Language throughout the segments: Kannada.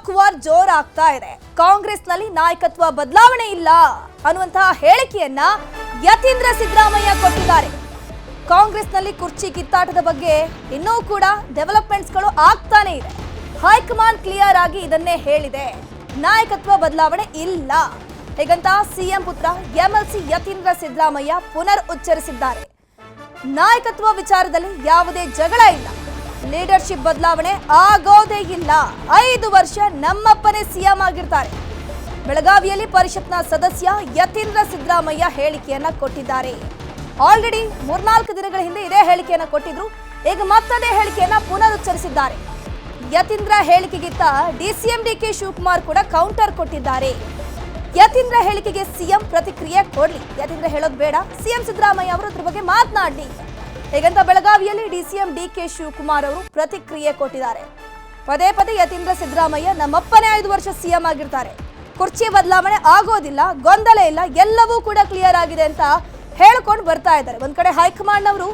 ಸ್ಟಾಕ್ ವಾರ್ ಜೋರಾಗ್ತಾ ಇದೆ. ಕಾಂಗ್ರೆಸ್ನಲ್ಲಿ ನಾಯಕತ್ವ ಬದಲಾವಣೆ ಇಲ್ಲ ಅನ್ನುವಂತಹ ಹೇಳಿಕೆಯನ್ನ ಯತೀಂದ್ರ ಸಿದ್ದರಾಮಯ್ಯ ಕೊಟ್ಟಿದ್ದಾರೆ. ಕಾಂಗ್ರೆಸ್ನಲ್ಲಿ ಕುರ್ಚಿ ಕಿತ್ತಾಟದ ಬಗ್ಗೆ ಇನ್ನೂ ಕೂಡ ಡೆವಲಪ್ಮೆಂಟ್ಸ್ಗಳು ಆಗ್ತಾನೆ ಇದೆ. ಹೈಕಮಾಂಡ್ ಕ್ಲಿಯರ್ ಆಗಿ ಇದನ್ನೇ ಹೇಳಿದೆ, ನಾಯಕತ್ವ ಬದಲಾವಣೆ ಇಲ್ಲ ಹೀಗಂತ ಸಿಎಂ ಪುತ್ರ ಎಂಎಲ್ಸಿ ಯತೀಂದ್ರ ಸಿದ್ದರಾಮಯ್ಯ ಪುನರ್ ಉಚ್ಚರಿಸಿದ್ದಾರೆ. ನಾಯಕತ್ವ ವಿಚಾರದಲ್ಲಿ ಯಾವುದೇ ಜಗಳ ಇಲ್ಲ, ಲೀಡರ್ಶಿಪ್ ಬದಲಾವಣೆ ಆಗೋದೇ ಇಲ್ಲ, 5 ವರ್ಷ ನಮ್ಮಪ್ಪನೇ ಸಿಎಂ ಆಗಿರ್ತಾರೆ. ಬೆಳಗಾವಿಯಲ್ಲಿ ಪರಿಷತ್ನ ಸದಸ್ಯ ಯತೀಂದ್ರ ಸಿದ್ದರಾಮಯ್ಯ ಹೇಳಿಕೆಯನ್ನ ಕೊಟ್ಟಿದ್ದಾರೆ. ಆಲ್ರೆಡಿ 3-4 ದಿನಗಳ ಹಿಂದೆ ಇದೇ ಹೇಳಿಕೆಯನ್ನ ಕೊಟ್ಟಿದ್ರು, ಈಗ ಮತ್ತದೇ ಹೇಳಿಕೆಯನ್ನ ಪುನರ್ ಉಚ್ಚರಿಸಿದ್ದಾರೆ. ಯತೀಂದ್ರ ಹೇಳಿಕೆಗಿಂತ ಡಿಸಿಎಂ ಡಿಕೆ ಶಿವಕುಮಾರ್ ಕೂಡ ಕೌಂಟರ್ ಕೊಟ್ಟಿದ್ದಾರೆ. ಯತೀಂದ್ರ ಹೇಳಿಕೆಗೆ ಸಿಎಂ ಪ್ರತಿಕ್ರಿಯೆ ಕೊಡ್ಲಿ, ಯತೀಂದ್ರ ಹೇಳೋದು ಬೇಡ, ಸಿಎಂ ಸಿದ್ದರಾಮಯ್ಯ ಅವರು ಅದ್ರ ಬಗ್ಗೆ ಮಾತನಾಡಲಿ ಹೇಗಂತ ಬೆಳಗಾವಿಯಲ್ಲಿ ಡಿಸಿಎಂ ಡಿಕೆ ಶಿವಕುಮಾರ್ ಅವರು ಪ್ರತಿಕ್ರಿಯೆ ಕೊಟ್ಟಿದ್ದಾರೆ. ಪದೇ ಪದೇ ಯತೀಂದ್ರ ಸಿದ್ದರಾಮಯ್ಯ ನಮ್ಮಪ್ಪನೇ 5 ವರ್ಷ ಸಿಎಂ ಆಗಿರ್ತಾರೆ, ಕುರ್ಚಿ ಬದಲಾವಣೆ ಆಗೋದಿಲ್ಲ, ಗೊಂದಲ ಇಲ್ಲ, ಎಲ್ಲವೂ ಕೂಡ ಕ್ಲಿಯರ್ ಆಗಿದೆ ಅಂತ ಹೇಳ್ಕೊಂಡು ಬರ್ತಾ ಇದ್ದಾರೆ. ಒಂದ್ ಕಡೆ ಹೈಕಮಾಂಡ್ ಅವರು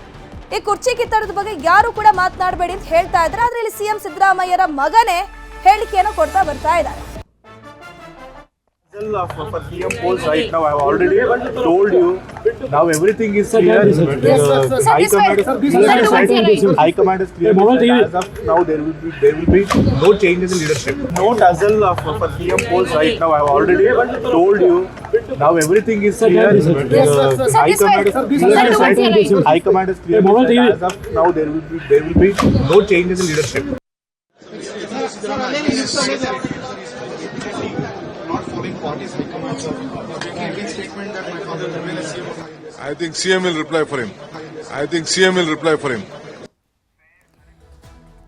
ಈ ಕುರ್ಚಿ ಕಿತ್ತಾಟದ ಬಗ್ಗೆ ಯಾರು ಕೂಡ ಮಾತನಾಡಬೇಡಿ ಅಂತ ಹೇಳ್ತಾ ಇದ್ದಾರೆ, ಆದ್ರೆ ಇಲ್ಲಿ ಸಿಎಂ ಸಿದ್ದರಾಮಯ್ಯರ ಮಗನೇ ಹೇಳಿಕೆಯನ್ನು ಕೊಡ್ತಾ ಬರ್ತಾ ಇದ್ದಾರೆ. For CM polls right now, I have already told you. Now everything is clear. High command is clear. As of now, there will be no changes in leadership. No tussle for CM polls right now. I have already told you. Now everything is clear. High command is clear. As of now, there will be no changes in leadership. I think CM will reply for him.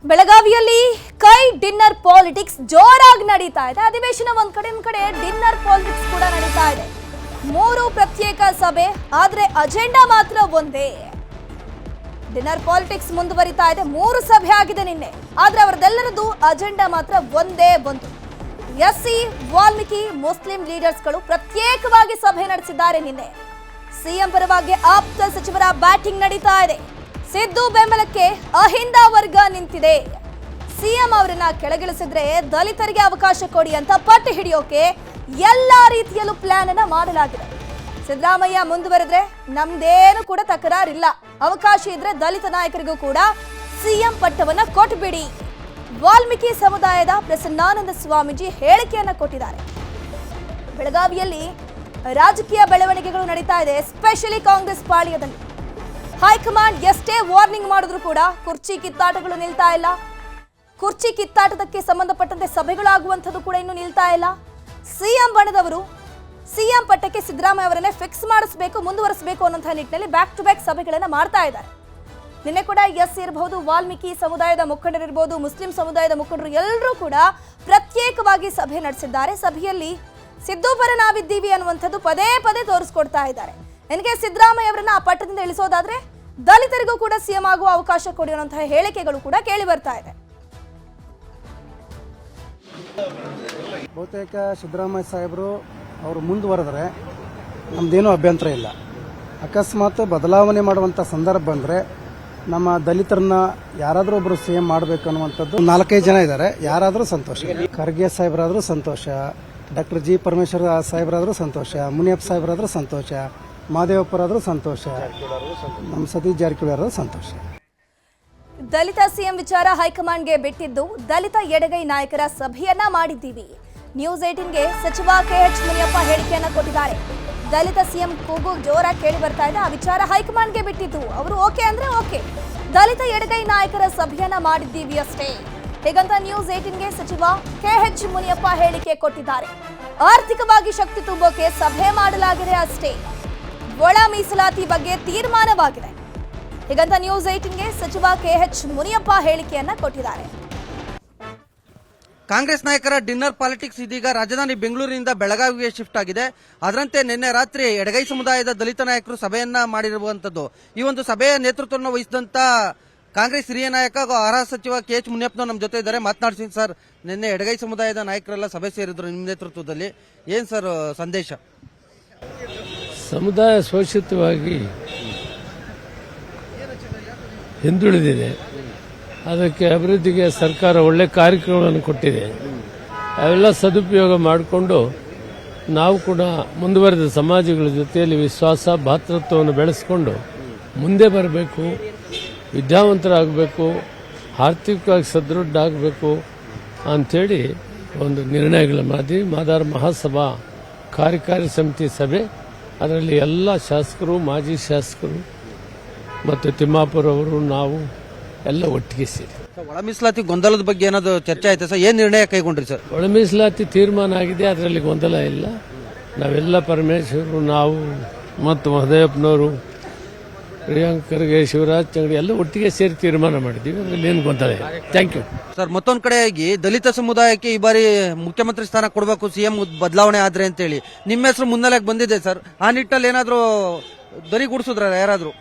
ಬೆಳಗಾವಿಯಲ್ಲಿ ಕೈ ಡಿನ್ನರ್ ಪಾಲಿಟಿಕ್ಸ್ ಜೋರಾಗಿ ನಡೀತಾ ಇದೆ. ಅಧಿವೇಶನ ಒಂದ್ ಕಡೆ ಡಿನ್ನರ್ ಪಾಲಿಟಿಕ್ಸ್ ಕೂಡ ನಡೀತಾ ಇದೆ. 3 ಪ್ರತ್ಯೇಕ ಸಭೆ, ಆದ್ರೆ ಅಜೆಂಡಾ ಮಾತ್ರ ಒಂದೇ. ಡಿನ್ನರ್ ಪಾಲಿಟಿಕ್ಸ್ ಮುಂದುವರಿತಾ ಇದೆ. 3 ಸಭೆ ಆಗಿದೆ ನಿನ್ನೆ, ಆದ್ರೆ ಅವರದೆಲ್ಲರದ್ದು ಅಜೆಂಡಾ ಮಾತ್ರ ಒಂದೇ ಬಂತು. ಎಸ್ಸಿ, ವಾಲ್ಮೀಕಿ, ಮುಸ್ಲಿಂ ಲೀಡರ್ಸ್ಗಳು ಪ್ರತ್ಯೇಕವಾಗಿ ಸಭೆ ನಡೆಸಿದ್ದಾರೆ. ನಿನ್ನೆ ಸಿಎಂ ಪರವಾಗಿ ಆಪ್ತ ಸಚಿವರ ಬ್ಯಾಟಿಂಗ್ ನಡೀತಾ ಇದೆ. ಸಿದ್ದು ಬೆಂಬಲಕ್ಕೆ ಅಹಿಂದ ವರ್ಗ ನಿಂತಿದೆ. ಸಿಎಂ ಅವರನ್ನ ಕೆಳಗಿಳಿಸಿದ್ರೆ ದಲಿತರಿಗೆ ಅವಕಾಶ ಕೊಡಿ ಅಂತ ಪಟ್ಟು ಹಿಡಿಯೋಕೆ ಎಲ್ಲಾ ರೀತಿಯಲ್ಲೂ ಪ್ಲಾನ್ ಅನ್ನ ಮಾಡಲಾಗಿದೆ. ಸಿದ್ದರಾಮಯ್ಯ ಮುಂದುವರೆದ್ರೆ ನಮ್ದೇನು ಕೂಡ ತಕರಾರಿಲ್ಲ, ಅವಕಾಶ ಇದ್ರೆ ದಲಿತ ನಾಯಕರಿಗೂ ಕೂಡ ಸಿಎಂ ಪಟ್ಟವನ್ನ ಕೊಟ್ಬಿಡಿ. ವಾಲ್ಮೀಕಿ ಸಮುದಾಯದ ಪ್ರಸನ್ನಾನಂದ ಸ್ವಾಮೀಜಿ ಹೇಳಿಕೆಯನ್ನ ಕೊಟ್ಟಿದ್ದಾರೆ. ಬೆಳಗಾವಿಯಲ್ಲಿ ರಾಜಕೀಯ ಬೆಳವಣಿಗೆಗಳು ನಡೀತಾ ಇದೆ, ಎಸ್ಪೆಷಲಿ ಕಾಂಗ್ರೆಸ್ ಪಾಳ್ಯದಲ್ಲಿ. ಹೈಕಮಾಂಡ್ ಎಷ್ಟೇ ವಾರ್ನಿಂಗ್ ಮಾಡಿದ್ರು ಕೂಡ ಕುರ್ಚಿ ಕಿತ್ತಾಟಗಳು ನಿಲ್ತಾ ಇಲ್ಲ. ಕುರ್ಚಿ ಕಿತ್ತಾಟದಕ್ಕೆ ಸಂಬಂಧಪಟ್ಟಂತೆ ಸಭೆಗಳಾಗುವಂಥದ್ದು ಕೂಡ ಇನ್ನೂ ನಿಲ್ತಾ ಇಲ್ಲ. ಸಿಎಂ ಬಣದವರು ಸಿಎಂ ಪಟ್ಟಕ್ಕೆ ಸಿದ್ದರಾಮಯ್ಯ ಅವರನ್ನೇ ಫಿಕ್ಸ್ ಮಾಡಿಸಬೇಕು, ಮುಂದುವರಿಸಬೇಕು ಅನ್ನೋಂಥ ನಿಟ್ಟಿನಲ್ಲಿ ಬ್ಯಾಕ್ ಟು ಬ್ಯಾಕ್ ಸಭೆಗಳನ್ನ ಮಾಡ್ತಾ ಇದ್ದಾರೆ. ನಿನ್ನೆ ಕೂಡ ಎಸ್ ಇರಬಹುದು, ವಾಲ್ಮೀಕಿ ಸಮುದಾಯದ ಮುಖಂಡರಿರ್ಬೋದು, ಮುಸ್ಲಿಂ ಸಮುದಾಯದ ಮುಖಂಡರು ಎಲ್ಲರೂ ಕೂಡ ಪ್ರತ್ಯೇಕವಾಗಿ ಸಭೆ ನಡೆಸಿದ್ದಾರೆ. ಸಭೆಯಲ್ಲಿ ಸಿದ್ದು ಪರ ನಾವಿದ್ದೀವಿ ಅನ್ನುವಂಥದ್ದು ಪದೇ ಪದೇ ತೋರಿಸ್ಕೊಡ್ತಾ ಇದ್ದಾರೆ. ನನಗೆ ಸಿದ್ದರಾಮಯ್ಯ ಅವರನ್ನ ಆ ಪಟ್ಟದಿಂದ ಇಳಿಸೋದಾದ್ರೆ ದಲಿತರಿಗೂ ಕೂಡ ಸಿಎಂ ಆಗುವ ಅವಕಾಶ ಕೊಡಿ ಅನ್ನುವಂತಹ ಹೇಳಿಕೆಗಳು ಕೂಡ ಕೇಳಿ ಬರ್ತಾ ಇದೆ. ಬಹುತೇಕ ಸಿದ್ದರಾಮಯ್ಯ ಸಾಹೇಬರು ಅವರು ಮುಂದುವರೆದ್ರೆ ನಮ್ದೇನೂ ಅಭ್ಯಂತರ ಇಲ್ಲ. ಅಕಸ್ಮಾತ್ ಬದಲಾವಣೆ ಮಾಡುವಂಥ ಸಂದರ್ಭ ಬಂದರೆ ನಮ್ಮ ದಲಿತರನ್ನ ಯಾರಾದರೂ ಒಬ್ಬರು ಸಿಎಂ ಮಾಡಬೇಕು ಅನ್ನುವಂಥದ್ದು 4-5 ಜನ ಇದ್ದಾರೆ. ಯಾರಾದರೂ ಸಂತೋಷ. ಖರ್ಗೆ ಸಾಹೇಬರಾದರೂ ಸಂತೋಷ, ಡಾಕ್ಟರ್ ಜಿ ಪರಮೇಶ್ವರ್ ಸಾಹೇಬರಾದರೂ ಸಂತೋಷ, ಮುನಿಯಪ್ಪ ಸಾಹೇಬರಾದರೂ ಸಂತೋಷ, ಮಹದೇವಪ್ಪರಾದರೂ ಸಂತೋಷ, ನಮ್ಮ ಸತೀಶ್ ಜಾರಕಿಹೊಳಿ ಅವರಾದರೂ ಸಂತೋಷ. ದಲಿತ ಸಿಎಂ ವಿಚಾರ ಹೈಕಮಾಂಡ್ಗೆ ಬಿಟ್ಟಿದ್ದು, ದಲಿತ ಎಡಗೈ ನಾಯಕರ ಸಭೆಯನ್ನ ಮಾಡಿದ್ದೀವಿ. ನ್ಯೂಸ್ 18ಗೆ ಸಚಿವ ಕೆಎಚ್ ಮುನಿಯಪ್ಪ ಹೇಳಿಕೆಯನ್ನ ಕೊಟ್ಟಿದ್ದಾರೆ. ದಲಿತ ಸಿಎಂ ಕೂಗು ಜೋರಾಗಿ ಕೇಳಿ ಬರ್ತಾ ಇದೆ. ಆ ವಿಚಾರ ಹೈಕಮಾಂಡ್ಗೆ ಬಿಟ್ಟಿದ್ದು, ಅವರು ಓಕೆ ಅಂದ್ರೆ ಓಕೆ, ದಲಿತ ಎಡಗೈ ನಾಯಕರ ಸಭೆಯನ್ನ ಮಾಡಿದ್ದೀವಿ ಅಷ್ಟೇ ಹೇಗಂತ ನ್ಯೂಸ್ 18ಗೆ ಸಚಿವ ಕೆಎಚ್ ಮುನಿಯಪ್ಪ ಹೇಳಿಕೆ ಕೊಟ್ಟಿದ್ದಾರೆ. ಆರ್ಥಿಕವಾಗಿ ಶಕ್ತಿ ತುಂಬೋಕೆ ಸಭೆ ಮಾಡಲಾಗಿದೆ ಅಷ್ಟೇ, ಒಳ ಮೀಸಲಾತಿ ಬಗ್ಗೆ ತೀರ್ಮಾನವಾಗಿದೆ ಹೀಗಂತ ನ್ಯೂಸ್ 18ಗೆ ಸಚಿವ ಕೆಎಚ್ ಮುನಿಯಪ್ಪ ಹೇಳಿಕೆಯನ್ನ ಕೊಟ್ಟಿದ್ದಾರೆ. ಕಾಂಗ್ರೆಸ್ ನಾಯಕರ ಡಿನ್ನರ್ ಪಾಲಿಟಿಕ್ಸ್ ಇದೀಗ ರಾಜಧಾನಿ ಬೆಂಗಳೂರಿನಿಂದ ಬೆಳಗಾವಿಗೆ ಶಿಫ್ಟ್ ಆಗಿದೆ. ಅದರಂತೆ ನಿನ್ನೆ ರಾತ್ರಿ ಎಡಗೈ ಸಮುದಾಯದ ದಲಿತ ನಾಯಕರು ಸಭೆಯನ್ನ ಮಾಡಿರುವಂತದ್ದು. ಈ ಒಂದು ಸಭೆಯ ನೇತೃತ್ವವನ್ನು ವಹಿಸಿದಂತ ಕಾಂಗ್ರೆಸ್ ಹಿರಿಯ ನಾಯಕ ಆಹಾರ ಸಚಿವ ಕೆಎಚ್ ಮುನಿಯಪ್ಪ ನಮ್ಮ ಜೊತೆ ಇದ್ದಾರೆ, ಮಾತನಾಡ್ತೀನಿ ಸರ್. ನಿನ್ನೆ ಎಡಗೈ ಸಮುದಾಯದ ನಾಯಕರೆಲ್ಲ ಸಭೆ ಸೇರಿದ್ರು ನಿಮ್ಮ ನೇತೃತ್ವದಲ್ಲಿ, ಏನ್ ಸರ್ ಸಂದೇಶ? ಸಮುದಾಯ ಶೋಷಿತವಾಗಿ ಹಿಂದುಳಿದಿದೆ. ಅದಕ್ಕೆ ಅಭಿವೃದ್ಧಿಗೆ ಸರ್ಕಾರ ಒಳ್ಳೆ ಕಾರ್ಯಕ್ರಮಗಳನ್ನು ಕೊಟ್ಟಿದೆ. ಅವೆಲ್ಲ ಸದುಪಯೋಗ ಮಾಡಿಕೊಂಡು ನಾವು ಕೂಡ ಮುಂದುವರೆದ ಸಮಾಜಗಳ ಜೊತೆಯಲ್ಲಿ ವಿಶ್ವಾಸ ಭಾತೃತ್ವವನ್ನು ಬೆಳೆಸ್ಕೊಂಡು ಮುಂದೆ ಬರಬೇಕು, ವಿದ್ಯಾವಂತರಾಗಬೇಕು, ಆರ್ಥಿಕವಾಗಿ ಸದೃಢ ಆಗಬೇಕು ಅಂಥೇಳಿ ಒಂದು ನಿರ್ಣಯಗಳ ಮಾದಾರ ಮಹಾಸಭಾ ಕಾರ್ಯಕಾರಿ ಸಮಿತಿ ಸಭೆ. ಅದರಲ್ಲಿ ಎಲ್ಲ ಶಾಸಕರು, ಮಾಜಿ ಶಾಸಕರು ಮತ್ತು ತಿಮ್ಮಾಪುರ ಅವರು ನಾವು ಎಲ್ಲ ಒಟ್ಟಿಗೆ ಸೇರಿ ಒಳ ಮೀಸಲಾತಿ ಗೊಂದಲದ ಬಗ್ಗೆ ಏನಾದ್ರು ಚರ್ಚೆ ಆಯ್ತಾ ಸರ್? ಏನ್ ನಿರ್ಣಯ ಕೈಗೊಂಡ್ರಿ ಸರ್? ಒಳ ಮೀಸಲಾತಿ ತೀರ್ಮಾನ ಆಗಿದೆ, ಅದರಲ್ಲಿ ಗೊಂದಲ ಇಲ್ಲ. ನಾವೆಲ್ಲ ಪರಮೇಶ್ವರು, ನಾವು ಮತ್ತು ಮಹದೇವಪ್ಪನವರು, ಪ್ರಿಯಾಂಕ್ ಖರ್ಗೆ, ಶಿವರಾಜ್ ಚಂಗಡಿ ಎಲ್ಲ ಒಟ್ಟಿಗೆ ಸೇರಿ ತೀರ್ಮಾನ ಮಾಡಿದ್ದೀವಿ. ಅದರಲ್ಲಿ ಏನು ಗೊಂದಲ ಇಲ್ಲ. Thank you sir. ಮತ್ತೊಂದು ಕಡೆಯಾಗಿ ದಲಿತ ಸಮುದಾಯಕ್ಕೆ ಈ ಬಾರಿ ಮುಖ್ಯಮಂತ್ರಿ ಸ್ಥಾನ ಕೊಡಬೇಕು ಸಿಎಂ ಬದಲಾವಣೆ ಆದ್ರೆ ಅಂತೇಳಿ ನಿಮ್ಮ ಹೆಸರು ಮುನ್ನೆಲೆಗೆ ಬಂದಿದೆ ಸರ್. ಆ ನಿಟ್ಟಲ್ಲಿ ಏನಾದ್ರು ಧ್ವನಿಗೂಡಿಸಿದ್ರ ಯಾರಾದ್ರು?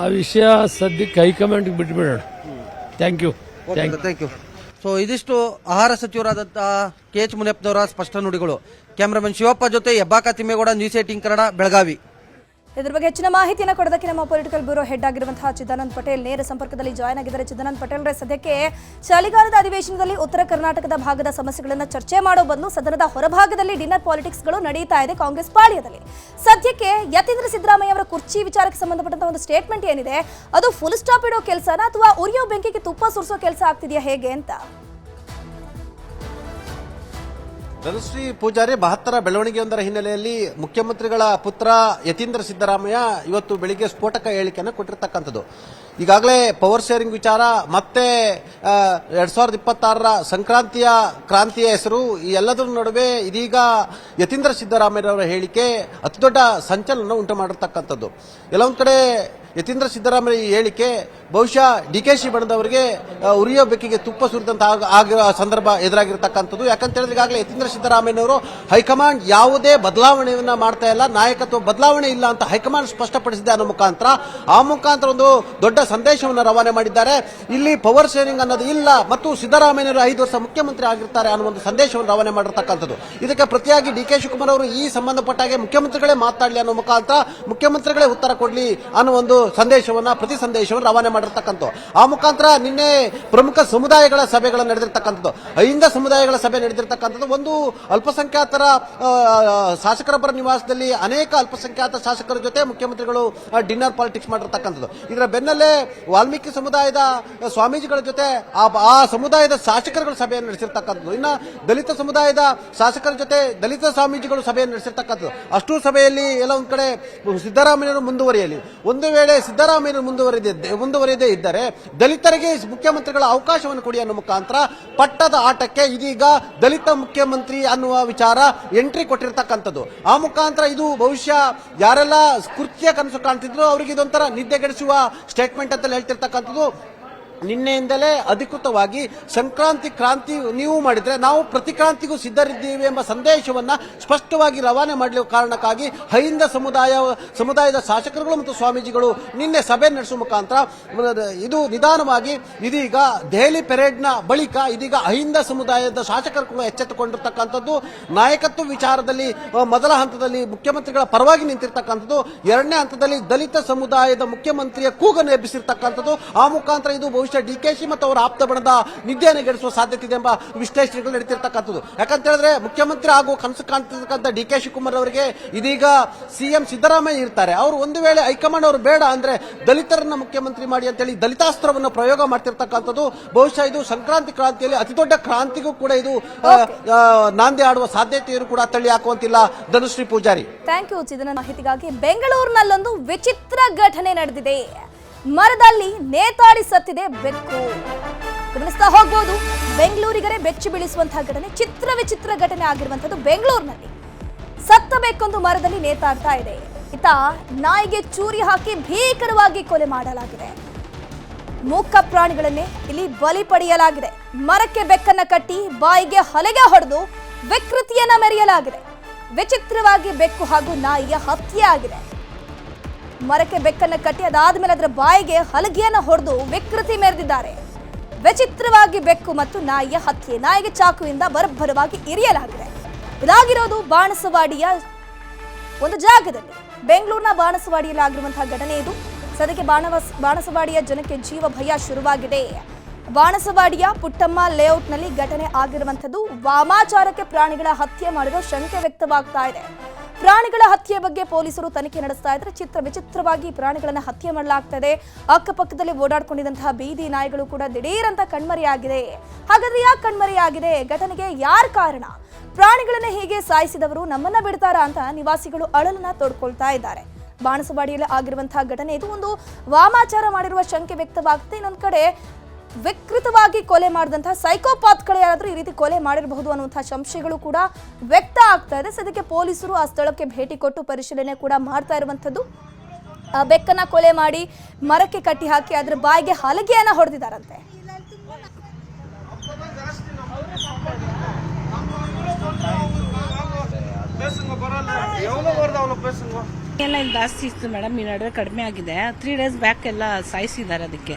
ಆ ವಿಷಯ ಸದ್ಯಕ್ಕೆ ಹೈಕಮಾಂಡ್ಗೆ ಬಿಟ್ಬಿಡೋಣ. Thank you. Thank you. So ಇದಿಷ್ಟು ಆಹಾರ ಸಚಿವರಾದಂತಹ KH ಮುನಿಯಪ್ಪನವರ ಸ್ಪಷ್ಟ ನುಡಿಗಳು. ಕ್ಯಾಮರಾಮನ್ ಶಿವಪ್ಪ ಜೊತೆ ಹೆಬ್ಬಾಕ ತಿಮ್ಮೇಗೌಡ, ನ್ಯೂಸ್ 18 ಕನ್ನಡ, ಬೆಳಗಾವಿ. ಇದ್ರ ಬಗ್ಗೆ ಹೆಚ್ಚಿನ ಮಾಹಿತಿಯನ್ನು ಕೊಡೋದಕ್ಕೆ ನಮ್ಮ ಪೊಲಿಟಿಕಲ್ ಬ್ಯೂರೋ ಹೆಡ್ ಆಗಿರುವಂತಹ ಚಿದಾನಂದ್ ಪಟೇಲ್ ನೇರ ಸಂಪರ್ಕದಲ್ಲಿ ಜಾಯ್ನ್ ಆಗಿದ್ದಾರೆ. ಚಿದಾನಂದ್ ಪಟೇಲ್ ಸದ್ಯಕ್ಕೆ ಚಳಿಗಾಲದ ಅಧಿವೇಶನದಲ್ಲಿ ಉತ್ತರ ಕರ್ನಾಟಕದ ಭಾಗದ ಸಮಸ್ಯೆಗಳನ್ನು ಚರ್ಚೆ ಮಾಡೋ ಬದಲು ಸದನದ ಹೊರಭಾಗದಲ್ಲಿ ಡಿನ್ನರ್ ಪಾಲಿಟಿಕ್ಸ್ಗಳು ನಡೀತಾ ಇದೆ ಕಾಂಗ್ರೆಸ್ ಪಾಳ್ಯದಲ್ಲಿ. ಸದ್ಯಕ್ಕೆ ಯತೀಂದ್ರ ಸಿದ್ದರಾಮಯ್ಯ ಅವರ ಕುರ್ಚಿ ವಿಚಾರಕ್ಕೆ ಸಂಬಂಧಪಟ್ಟಂತ ಒಂದು ಸ್ಟೇಟ್ಮೆಂಟ್ ಏನಿದೆ, ಅದು ಫುಲ್ ಸ್ಟಾಪ್ ಇಡೋ ಕೆಲಸನ ಅಥವಾ ಉರಿಯೋ ಬೆಂಕಿಗೆ ತುಪ್ಪ ಸುರಿಸೋ ಕೆಲಸ ಆಗ್ತಿದೆಯಾ ಹೇಗೆ ಅಂತ? ಧನುಶ್ರೀ ಪೂಜಾರಿ, 72ರ ಬೆಳವಣಿಗೆಯೊಂದರ ಹಿನ್ನೆಲೆಯಲ್ಲಿ ಮುಖ್ಯಮಂತ್ರಿಗಳ ಪುತ್ರ ಯತೀಂದ್ರ ಸಿದ್ದರಾಮಯ್ಯ ಇವತ್ತು ಬೆಳಿಗ್ಗೆ ಸ್ಫೋಟಕ ಹೇಳಿಕೆಯನ್ನು ಕೊಟ್ಟಿರ್ತಕ್ಕಂಥದ್ದು. ಈಗಾಗಲೇ ಪವರ್ ಶೇರಿಂಗ್ ವಿಚಾರ ಮತ್ತೆ 2026ರ ಸಂಕ್ರಾಂತಿಯ ಕ್ರಾಂತಿಯ ಹೆಸರು, ಈ ಎಲ್ಲದರ ನಡುವೆ ಇದೀಗ ಯತೀಂದ್ರ ಸಿದ್ದರಾಮಯ್ಯರವರ ಹೇಳಿಕೆ ಅತಿದೊಡ್ಡ ಸಂಚಲನ ಉಂಟು ಮಾಡಿರ್ತಕ್ಕಂಥದ್ದು. ಎಲ್ಲೊಂದು ಕಡೆ ಯತೀಂದ್ರ ಸಿದ್ದರಾಮಯ್ಯ ಈ ಹೇಳಿಕೆ ಬಹುಶಃ DKC ಬಣದವರಿಗೆ ಉರಿಯೋ ಬೆಕ್ಕಿಗೆ ತುಪ್ಪ ಸುರಿದಂತ ಆಗಿರೋ ಸಂದರ್ಭ ಎದುರಾಗಿರ್ತಕ್ಕಂಥದ್ದು. ಯಾಕಂತ ಹೇಳಿದ್ರೆ ಈಗಾಗಲೇ ಯತೀಂದ್ರ ಸಿದ್ದರಾಮಯ್ಯನವರು ಹೈಕಮಾಂಡ್ ಯಾವುದೇ ಬದಲಾವಣೆಯನ್ನ ಮಾಡ್ತಾ ಇಲ್ಲ, ನಾಯಕತ್ವ ಬದಲಾವಣೆ ಇಲ್ಲ ಅಂತ ಹೈಕಮಾಂಡ್ ಸ್ಪಷ್ಟಪಡಿಸಿದೆ ಅನ್ನೋ ಮುಖಾಂತರ ಒಂದು ದೊಡ್ಡ ಸಂದೇಶವನ್ನು ರವಾನೆ ಮಾಡಿದ್ದಾರೆ. ಇಲ್ಲಿ ಪವರ್ ಶೇರಿಂಗ್ ಅನ್ನೋದು ಇಲ್ಲ ಮತ್ತು ಸಿದ್ದರಾಮಯ್ಯನವರು 5 ವರ್ಷ ಮುಖ್ಯಮಂತ್ರಿ ಆಗಿರ್ತಾರೆ ಅನ್ನೋ ಒಂದು ಸಂದೇಶವನ್ನು ರವಾನೆ ಮಾಡಿರ್ತಕ್ಕಂಥದ್ದು. ಇದಕ್ಕೆ ಪ್ರತಿಯಾಗಿ DK ಶಿವಕುಮಾರ್ ಅವರು ಈ ಸಂಬಂಧಪಟ್ಟಾಗೆ ಮುಖ್ಯಮಂತ್ರಿಗಳೇ ಮಾತಾಡಲಿ ಅನ್ನೋ ಮುಖಾಂತರ ಮುಖ್ಯಮಂತ್ರಿಗಳೇ ಉತ್ತರ ಕೊಡಲಿ ಅನ್ನೋ ಒಂದು ಸಂದೇಶವನ್ನ ಪ್ರತಿ ಸಂದೇಶವನ್ನು ರವಾನೆ ಮಾಡಿರ್ತಕ್ಕಂಥದ್ದು. ಆ ಮುಖಾಂತರ ನಿನ್ನೆ ಪ್ರಮುಖ ಸಮುದಾಯಗಳ ಸಭೆಗಳು ನಡೆದಿರ್ತಕ್ಕಂಥದ್ದು, 5 ಸಮುದಾಯಗಳ ಸಭೆ ನಡೆದಿರ್ತಕ್ಕಂಥದ್ದು. ಒಂದು ಅಲ್ಪಸಂಖ್ಯಾತರ ಶಾಸಕರ ಪರ ನಿವಾಸದಲ್ಲಿ ಅನೇಕ ಅಲ್ಪಸಂಖ್ಯಾತ ಶಾಸಕರ ಜೊತೆ ಮುಖ್ಯಮಂತ್ರಿಗಳು ಡಿನ್ನರ್ ಪಾಲಿಟಿಕ್ಸ್ ಮಾಡಿರ್ತಕ್ಕಂಥದ್ದು. ಇದರ ಬೆನ್ನಲ್ಲೇ ವಾಲ್ಮೀಕಿ ಸಮುದಾಯದ ಸ್ವಾಮೀಜಿಗಳ ಜೊತೆ ಆ ಸಮುದಾಯದ ಶಾಸಕರುಗಳ ಸಭೆಯನ್ನು ನಡೆಸಿರ್ತಕ್ಕಂಥದ್ದು. ಇನ್ನು ದಲಿತ ಸಮುದಾಯದ ಶಾಸಕರ ಜೊತೆ ದಲಿತ ಸ್ವಾಮೀಜಿಗಳು ಸಭೆಯನ್ನು ನಡೆಸಿರ್ತಕ್ಕಂಥದ್ದು. ಅಷ್ಟೂ ಸಭೆಯಲ್ಲಿ ಎಲ್ಲ ಒಂದ್ ಕಡೆ ಸಿದ್ದರಾಮಯ್ಯರು ಮುಂದುವರಿಯಲಿ, ಒಂದು ವೇಳೆ ಸಿದ್ದರಾಮಯ್ಯರು ಮುಂದುವರಿಯದೇ ಇದ್ದರೆ ದಲಿತರಿಗೆ ಮುಖ್ಯಮಂತ್ರಿಗಳ ಅವಕಾಶವನ್ನು ಕೊಡಿ ಅನ್ನೋ ಮುಖಾಂತರ ಪಟ್ಟದ ಆಟಕ್ಕೆ ಇದೀಗ ದಲಿತ ಮುಖ್ಯಮಂತ್ರಿ ಅನ್ನುವ ವಿಚಾರ ಎಂಟ್ರಿ ಕೊಟ್ಟಿರ್ತಕ್ಕಂಥದ್ದು. ಆ ಮುಖಾಂತರ ಇದು ಬಹುಶಃ ಯಾರೆಲ್ಲ ಕುರ್ಚಿಯ ಕನಸು ಕಾಣ್ತಿದ್ರು ಅವರಿಗೆ ಇದೊಂಥರ ನಿದ್ದೆಗೆಡಿಸುವ ಸ್ಟೇಟ್ಮೆಂಟ್ ಅಂತ ಹೇಳ್ತಿರ್ತಕ್ಕಂಥದ್ದು. ನಿನ್ನೆಯಿಂದಲೇ ಅಧಿಕೃತವಾಗಿ ಸಂಕ್ರಾಂತಿ ಕ್ರಾಂತಿ ನೀವು ಮಾಡಿದ್ರೆ ನಾವು ಪ್ರತಿಕ್ರಾಂತಿಗೂ ಸಿದ್ಧರಿದ್ದೀವಿ ಎಂಬ ಸಂದೇಶವನ್ನ ಸ್ಪಷ್ಟವಾಗಿ ರವಾನೆ ಮಾಡಲು ಕಾರಣಕ್ಕಾಗಿ ಹೈಂದ ಸಮುದಾಯದ ಶಾಸಕರುಗಳು ಮತ್ತು ಸ್ವಾಮೀಜಿಗಳು ನಿನ್ನೆ ಸಭೆ ನಡೆಸುವ ಮುಖಾಂತರ ಇದು ನಿಧಾನವಾಗಿ ಇದೀಗ ದೆಹಲಿ ಪೆರೇಡ್ನ ಬಳಿಕ ಇದೀಗ ಹೈಂದ ಸಮುದಾಯದ ಶಾಸಕರು ಕೂಡ ಎಚ್ಚೆತ್ತುಕೊಂಡಿರ್ತಕ್ಕಂಥದ್ದು. ನಾಯಕತ್ವ ವಿಚಾರದಲ್ಲಿ ಮೊದಲ ಹಂತದಲ್ಲಿ ಮುಖ್ಯಮಂತ್ರಿಗಳ ಪರವಾಗಿ ನಿಂತಿರ್ತಕ್ಕಂಥದ್ದು, ಎರಡನೇ ಹಂತದಲ್ಲಿ ದಲಿತ ಸಮುದಾಯದ ಮುಖ್ಯಮಂತ್ರಿಯ ಕೂಗನ್ನು ಎಬ್ಬಿಸಿರ್ತಕ್ಕಂಥದ್ದು. ಆ ಮುಖಾಂತರ ಇದು ಬಹುಶಃ DKC ಮತ್ತು ಅವರ ಆಪ್ತ ಬಣದ ನಿದ್ದೆಯನ್ನು ಗೆಡಿಸುವ ಸಾಧ್ಯತೆ ಇದೆ ಎಂಬ ವಿಶ್ಲೇಷಣೆಗಳು ನಡೀತಿರ್ತಕ್ಕಂಥದ್ದು. ಯಾಕಂತ ಹೇಳಿದ್ರೆ ಮುಖ್ಯಮಂತ್ರಿ ಆಗುವ ಕನಸು ಕಾಣ್ತಿರ್ತಕ್ಕಂಥ DK ಶಿವಕುಮಾರ್ ಅವರಿಗೆ ಇದೀಗ CM ಸಿದ್ದರಾಮಯ್ಯ ಇರ್ತಾರೆ. ಅವರು ಒಂದು ವೇಳೆ ಹೈಕಮಾಂಡ್ ಅವರು ಬೇಡ ಅಂದ್ರೆ ದಲಿತರನ್ನ ಮುಖ್ಯಮಂತ್ರಿ ಮಾಡಿ ಅಂತೇಳಿ ದಲಿತಾಸ್ತ್ರವನ್ನು ಪ್ರಯೋಗ ಮಾಡ್ತಿರ್ತಕ್ಕಂಥದ್ದು. ಬಹುಶಃ ಇದು ಸಂಕ್ರಾಂತಿ ಕ್ರಾಂತಿಯಲ್ಲಿ ಅತಿದೊಡ್ಡ ಕ್ರಾಂತಿಗೂ ಕೂಡ ಇದು ನಾಂದಿ ಆಡುವ ಸಾಧ್ಯತೆಯನ್ನು ಕೂಡ ತಳ್ಳಿ ಹಾಕುವಂತಿಲ್ಲ. ಧನುಶ್ರೀ ಪೂಜಾರಿ, ಥ್ಯಾಂಕ್ ಯು ಚಿದನ ಮಾಹಿತಿಗಾಗಿ. ಬೆಂಗಳೂರಿನಲ್ಲೊಂದು ವಿಚಿತ್ರ ಘಟನೆ ನಡೆದಿದೆ. ಮರದಲ್ಲಿ ನೇತಾಡಿ ಸತ್ತಿದೆ ಬೆಕ್ಕು. ಗಮನಿಸ್ತಾ ಹೋಗ್ಬೋದು, ಬೆಂಗಳೂರಿಗರೇ ಬೆಚ್ಚಿ ಬೀಳಿಸುವಂತಹ ಘಟನೆ, ವಿಚಿತ್ರ ಘಟನೆ ಆಗಿರುವಂತದ್ದು ಬೆಂಗಳೂರಿನಲ್ಲಿ. ಸತ್ತ ಬೆಕ್ಕೊಂದು ಮರದಲ್ಲಿ ನೇತಾಡ್ತಾ ಇದೆ. ಇತ್ತ ನಾಯಿಗೆ ಚೂರಿ ಹಾಕಿ ಭೀಕರವಾಗಿ ಕೊಲೆ ಮಾಡಲಾಗಿದೆ. ಮೂಕ ಪ್ರಾಣಿಗಳನ್ನೇ ಇಲ್ಲಿ ಬಲಿ ಪಡೆಯಲಾಗಿದೆ. ಮರಕ್ಕೆ ಬೆಕ್ಕನ್ನ ಕಟ್ಟಿ ಬಾಯಿಗೆ ಹಲಗೆ ಹೊಡೆದು ವಿಕೃತಿಯನ್ನ ಮೆರೆಯಲಾಗಿದೆ. ವಿಚಿತ್ರವಾಗಿ ಬೆಕ್ಕು ಹಾಗೂ ನಾಯಿಯ ಹತ್ಯೆ ಆಗಿದೆ. ಮರಕ್ಕೆ ಬೆಕ್ಕನ್ನ ಕಟ್ಟಿ ಅದಾದ್ಮೇಲೆ ಅದರ ಬಾಯಿಗೆ ಹಲಗೆಯನ್ನ ಹೊಡೆದು ವಿಕೃತಿ ಮೆರೆದಿದ್ದಾರೆ. ವಿಚಿತ್ರವಾಗಿ ಬೆಕ್ಕು ಮತ್ತು ನಾಯಿಯ ಹತ್ಯೆ. ನಾಯಿಗೆ ಚಾಕುವಿಂದ ಬರ್ಭರವಾಗಿ ಇರಿಯಲಾಗಿದೆ. ಇದಾಗಿರೋದು ಬಾಣಸವಾಡಿಯ ಒಂದು ಜಾಗದಲ್ಲಿ, ಬೆಂಗಳೂರಿನ ಬಾಣಸವಾಡಿಯಲ್ಲಿ ಆಗಿರುವಂತಹ ಘಟನೆ ಇದು. ಸದ್ಯಕ್ಕೆ ಬಾಣಸವಾಡಿಯ ಜನಕ್ಕೆ ಜೀವ ಭಯ ಶುರುವಾಗಿದೆ. ಬಾಣಸವಾಡಿಯ ಪುಟ್ಟಮ್ಮ ಲೇಔಟ್ನಲ್ಲಿ ಘಟನೆ ಆಗಿರುವಂಥದ್ದು. ವಾಮಾಚಾರಕ್ಕೆ ಪ್ರಾಣಿಗಳ ಹತ್ಯೆ ಮಾಡಿರೋ ಶಂಕೆ ವ್ಯಕ್ತವಾಗ್ತಾ ಇದೆ. ಪ್ರಾಣಿಗಳ ಹತ್ಯೆ ಬಗ್ಗೆ ಪೊಲೀಸರು ತನಿಖೆ ನಡೆಸ್ತಾ ಇದ್ದಾರೆ. ವಿಚಿತ್ರವಾಗಿ ಪ್ರಾಣಿಗಳನ್ನ ಹತ್ಯೆ ಮಾಡಲಾಗ್ತಾ ಇದೆ. ಅಕ್ಕಪಕ್ಕದಲ್ಲಿ ಓಡಾಡ್ಕೊಂಡಿದ್ದಂತಹ ಬೀದಿ ನಾಯಿಗಳು ಕೂಡ ದಿಢೀರಂತ ಕಣ್ಮರೆಯಾಗಿದೆ. ಹಾಗಾದ್ರೆ ಯಾಕೆ ಕಣ್ಮರೆಯಾಗಿದೆ? ಘಟನೆಗೆ ಯಾರು ಕಾರಣ? ಪ್ರಾಣಿಗಳನ್ನ ಹೀಗೆ ಸಾಯಿಸಿದವರು ನಮ್ಮನ್ನ ಬಿಡ್ತಾರಾ ಅಂತ ನಿವಾಸಿಗಳು ಅಳಲನ್ನ ತೋಡ್ಕೊಳ್ತಾ ಇದ್ದಾರೆ. ಬಾಣಸವಾಡಿಯಲ್ಲಿ ಆಗಿರುವಂತಹ ಘಟನೆ ಇದು. ಒಂದು ವಾಮಾಚಾರ ಮಾಡಿರುವ ಶಂಕೆ ವ್ಯಕ್ತವಾಗುತ್ತೆ. ಇನ್ನೊಂದು ಕಡೆ ವಿಕೃತವಾಗಿ ಕೊಲೆ ಮಾಡಿದಂತಹ ಸೈಕೋಪಾತ್ಗಳು ಯಾರಾದ್ರೂ ಈ ರೀತಿ ಕೊಲೆ ಮಾಡಿರಬಹುದು ಅನ್ನುವಂತಹ ಸಂಶಯಗಳು ಕೂಡ ವ್ಯಕ್ತ ಆಗ್ತಾ ಇದೆ. ಸದ್ಯಕ್ಕೆ ಪೊಲೀಸರು ಆ ಸ್ಥಳಕ್ಕೆ ಭೇಟಿ ಕೊಟ್ಟು ಪರಿಶೀಲನೆ ಕೂಡ ಮಾಡ್ತಾ ಇರುವಂತದ್ದು. ಬೆಕ್ಕನ್ನ ಕೊಲೆ ಮಾಡಿ ಮರಕ್ಕೆ ಕಟ್ಟಿ ಹಾಕಿ ಅದರ ಬಾಯಿಗೆ ಹಲಗೆಯನ್ನ ಹೊಡೆದಿದ್ದಾರಂತೆ. ಎಲ್ಲ ಇಲ್ಲಿ ಜಾಸ್ತಿ ಇತ್ತು ಮೇಡಮ್, ಈ ನಡುವೆ ಕಡಿಮೆ ಆಗಿದೆ. 3 days ಬ್ಯಾಕ್ ಎಲ್ಲ ಸಾಯಿಸಿದ್ದಾರೆ. ಅದಕ್ಕೆ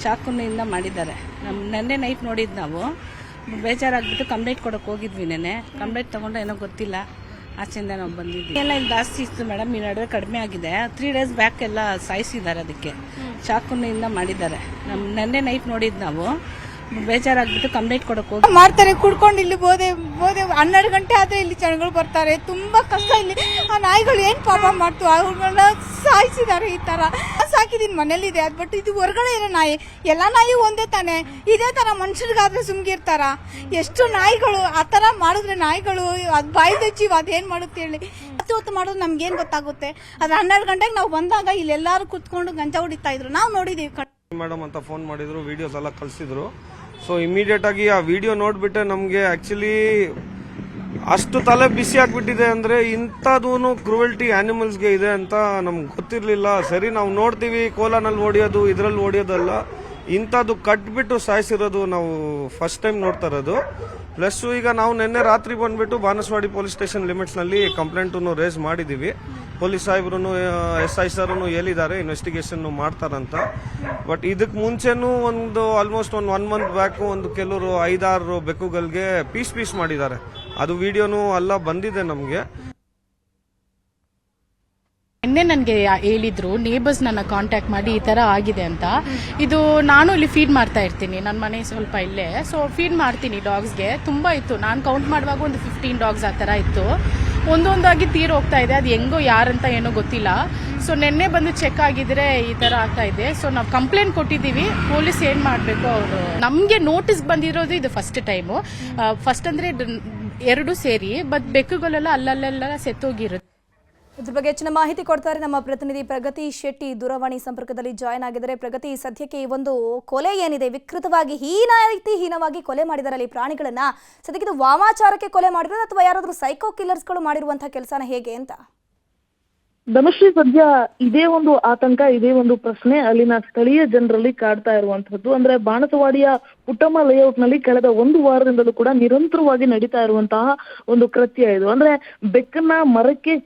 ಚಾಕುನಿಂದ ಮಾಡಿದ್ದಾರೆ. ನೆನ್ನೆ ನೈಟ್ ನೋಡಿದ್ ನಾವು, ಬೇಜಾರಾಗ್ಬಿಟ್ಟು ಕಂಪ್ಲೇಂಟ್ ಕೊಡಕ್ಕೆ ಹೋಗಿದ್ವಿ. ನೆನ್ನೆ ಕಂಪ್ಲೇಂಟ್ ತಗೊಂಡು ಏನೋ ಗೊತ್ತಿಲ್ಲ, ಆಚೆಯಿಂದ ನಾವು ಬಂದಿದ್ವಿ. ಎಲ್ಲ ಇಲ್ಲಿ ಜಾಸ್ತಿ ಇತ್ತು ಮೇಡಮ್, ಈ ನಡುವೆ ಕಡಿಮೆ ಆಗಿದೆ. 3 days ಬ್ಯಾಕ್ ಎಲ್ಲ ಸಾಯಿಸಿದ್ದಾರೆ. ಅದಕ್ಕೆ ಚಾಕುನಿಂದ ಮಾಡಿದ್ದಾರೆ. ನೆನ್ನೆ ನೈಟ್ ನೋಡಿದ್ ನಾವು, ಬೇಜಾರಾಗ್ಬಿಟ್ಟು ಕಂಪ್ಲೇಂಟ್ ಕೊಡಕ್ಕೆ ಹೋಗಿ ಮಾಡ್ತಾರೆ. ಕುಡ್ಕೊಂಡು ಇಲ್ಲಿ ಬೋದೆ 12 ಗಂಟೆ ಆದ್ರೆ ಇಲ್ಲಿ ಜನಗಳು ಬರ್ತಾರೆ. ತುಂಬಾ ಕಷ್ಟ. ಇಲ್ಲಿ ಆ ನಾಯಿಗಳು ಏನ್ ಪಾಪ ಮಾಡ್ತು, ಅವ್ರನ್ನ ಸಾಯಿಸಿದ್ದಾರೆ. ಈ ತರ ಸಾಕಿದೀನಿ, ಮನೇಲಿದೆ. ಬಟ್ ಇದು ಹೊರಗಡೆ ಇರೋ ನಾಯಿ. ಎಲ್ಲಾ ನಾಯಿ ಒಂದೇ ತಾನೆ. ಇದೇ ತರ ಮನುಷ್ಯರಿಗಾದ್ರೆ ಸುಮ್ಗಿರ್ತಾರ? ಎಷ್ಟು ನಾಯಿಗಳು ಆ ತರ ಮಾಡಿದ್ರೆ ನಾಯಿಗಳು ಅದ್ ಬಾಯ್ದ ಜೀವ ಅದೇನ್ ಮಾಡುತ್ತೆ ಹೇಳಿ. ಹೊತ್ತು ಮಾಡೋದು ನಮ್ಗೇನ್ ಗೊತ್ತಾಗುತ್ತೆ? ಅದ್ರ 12 ಗಂಟೆಗೆ ನಾವು ಬಂದಾಗ ಇಲ್ಲಿ ಎಲ್ಲಾರು ಕುತ್ಕೊಂಡು ಗಂಜಾ ಹೊಡಿತಾ ಇದ್ರು, ನಾವು ನೋಡಿದೀವಿ. ಮೇಡಮ್ ಅಂತ ಫೋನ್ ಮಾಡಿದ್ರು, ವಿಡಿಯೋಸ್ ಎಲ್ಲ ಕಳಿಸಿದ್ರು. ಸೊ ಇಮಿಡಿಯೇಟ್ ಆಗಿ ಆ ವಿಡಿಯೋ ನೋಡ್ಬಿಟ್ಟೆ ನಮಗೆ ಆಕ್ಚುಲಿ ಅಷ್ಟು ತಲೆ ಬಿಸಿ ಆಗ್ಬಿಟ್ಟಿದೆ. ಅಂದ್ರೆ ಇಂಥದೂ ಕ್ರೂಯಲ್ಟಿ ಆನಿಮಲ್ಸ್ಗೆ ಇದೆ ಅಂತ ನಮ್ಗೆ ಗೊತ್ತಿರ್ಲಿಲ್ಲ. ಸರಿ, ನಾವು ನೋಡ್ತೀವಿ ಕೋಲಾನಲ್ಲಿ ಹೊಡಿಯೋದು, ಇದ್ರಲ್ಲಿ ಹೊಡಿಯೋದಲ್ಲ, ಇಂಥದ್ದು ಕಟ್ಬಿಟ್ಟು ಸಾಯಿಸಿರೋದು ನಾವು ಫಸ್ಟ್ ಟೈಮ್ ನೋಡ್ತಾ ಇರೋದು. ಪ್ಲಸ್ ಈಗ ನಾವು ನಿನ್ನೆ ರಾತ್ರಿ ಬಂದ್ಬಿಟ್ಟು ಬಾಣಸವಾಡಿ ಪೊಲೀಸ್ ಸ್ಟೇಷನ್ ಲಿಮಿಟ್ಸ್ನಲ್ಲಿ ಕಂಪ್ಲೇಂಟನ್ನು ರೇಸ್ ಮಾಡಿದ್ದೀವಿ. ಪೊಲೀಸ್ ಸಾಹೇಬ್ರು SI ಸರ್ ಹೇಳಿದ್ದಾರೆ ಇನ್ವೆಸ್ಟಿಗೇಷನ್ ಮಾಡ್ತಾರಂತ. ಬಟ್ ಇದಕ್ಕೆ ಮುಂಚೆನೂ ಒಂದು ಆಲ್ಮೋಸ್ಟ್ 1 month ಬ್ಯಾಕ್ ಒಂದು ಕೆಲವರು 5-6 ಬೆಕ್ಕುಗಳಿಗೆ ಪೀಸ್ ಮಾಡಿದ್ದಾರೆ. ಅದು ವಿಡಿಯೋನು ಎಲ್ಲ ಬಂದಿದೆ ನಮಗೆ. ನಿನ್ನೆ ನನಗೆ ಹೇಳಿದ್ರು ನೇಬರ್ಸ್ ನನ್ನ ಕಾಂಟ್ಯಾಕ್ಟ್ ಮಾಡಿ ಈ ತರ ಆಗಿದೆ ಅಂತ. ಇದು ನಾನು ಇಲ್ಲಿ ಫೀಡ್ ಮಾಡ್ತಾ ಇರ್ತೀನಿ, ನನ್ನ ಮನೆ ಸ್ವಲ್ಪ ಇಲ್ಲೇ. ಸೊ ಫೀಡ್ ಮಾಡ್ತೀನಿ ಡಾಗ್ಸ್ಗೆ. ತುಂಬಾ ಇತ್ತು, ನಾನು ಕೌಂಟ್ ಮಾಡುವಾಗ ಒಂದು 15 ಡಾಗ್ಸ್ ಆ ತರ ಇತ್ತು. ಒಂದೊಂದಾಗಿ ತೀರ್ ಹೋಗ್ತಾ ಇದೆ. ಅದು ಹೆಂಗೋ ಯಾರಂತ ಏನೋ ಗೊತ್ತಿಲ್ಲ. ಸೊ ನಿನ್ನೆ ಬಂದು ಚೆಕ್ ಆಗಿದ್ರೆ ಈ ತರ ಆಗ್ತಾ ಇದೆ. ಸೊ ನಾವು ಕಂಪ್ಲೇಂಟ್ ಕೊಟ್ಟಿದ್ದೀವಿ. ಪೊಲೀಸ್ ಏನ್ ಮಾಡ್ಬೇಕು, ಅವರು ನಮ್ಗೆ ನೋಟಿಸ್ ಬಂದಿರೋದು ಇದು ಫಸ್ಟ್ ಟೈಮು. ಫಸ್ಟ್ ಅಂದ್ರೆ 2 ಸೇರಿ, ಬಟ್ ಬೆಕ್ಕುಗಳೆಲ್ಲ ಅಲ್ಲಲ್ಲೆಲ್ಲ ಸೆತ್ತೋಗಿರುತ್ತೆ. ಇದ್ರ ಬಗ್ಗೆ ಹೆಚ್ಚಿನ ಮಾಹಿತಿ ಕೊಡ್ತಾರೆ ನಮ್ಮ ಪ್ರತಿನಿಧಿ ಪ್ರಗತಿ ಶೆಟ್ಟಿ. ದೂರವಾಣಿ ಸಂಪರ್ಕದಲ್ಲಿ ಜಾಯ್ನ್ ಆಗಿದ್ದಾರೆ. ಪ್ರಗತಿ, ಸದ್ಯಕ್ಕೆ ಈ ಒಂದು ಕೊಲೆ ಏನಿದೆ, ವಿಕೃತವಾಗಿ ಹೀನವಾಗಿ ಕೊಲೆ ಮಾಡಿದಾರೆ ಅಲ್ಲಿ ಪ್ರಾಣಿಗಳನ್ನ, ಸದ್ಯಕ್ಕೆ ಇದು ವಾಮಾಚಾರಕ್ಕೆ ಕೊಲೆ ಮಾಡಿರೋದು ಅಥವಾ ಯಾರಾದ್ರೂ ಸೈಕೋ ಕಿಲ್ಲರ್ಸ್ಗಳು ಮಾಡಿರುವಂತಹ ಕೆಲಸನ ಹೇಗೆ ಅಂತ? ಧನುಶ್ರೀ, ಸದ್ಯ ಇದೇ ಒಂದು ಆತಂಕ, ಇದೇ ಒಂದು ಪ್ರಶ್ನೆ ಅಲ್ಲಿನ ಸ್ಥಳೀಯ ಜನರಲ್ಲಿ ಕಾಡ್ತಾ ಇರುವಂತಹದ್ದು. ಅಂದ್ರೆ ಬಾಣಸವಾಡಿಯ ಪುಟ್ಟಮ್ಮ ಲೇಔಟ್ ನಲ್ಲಿ ಕಳೆದ 1 ವಾರದಿಂದಲೂ ಕೂಡ ನಿರಂತರವಾಗಿ ನಡೀತಾ ಇರುವಂತಹ ಒಂದು ಕೃತ್ಯ ಇದು. ಅಂದ್ರೆ ಬೆಕ್ಕನ್ನ ಮರಕ್ಕೆ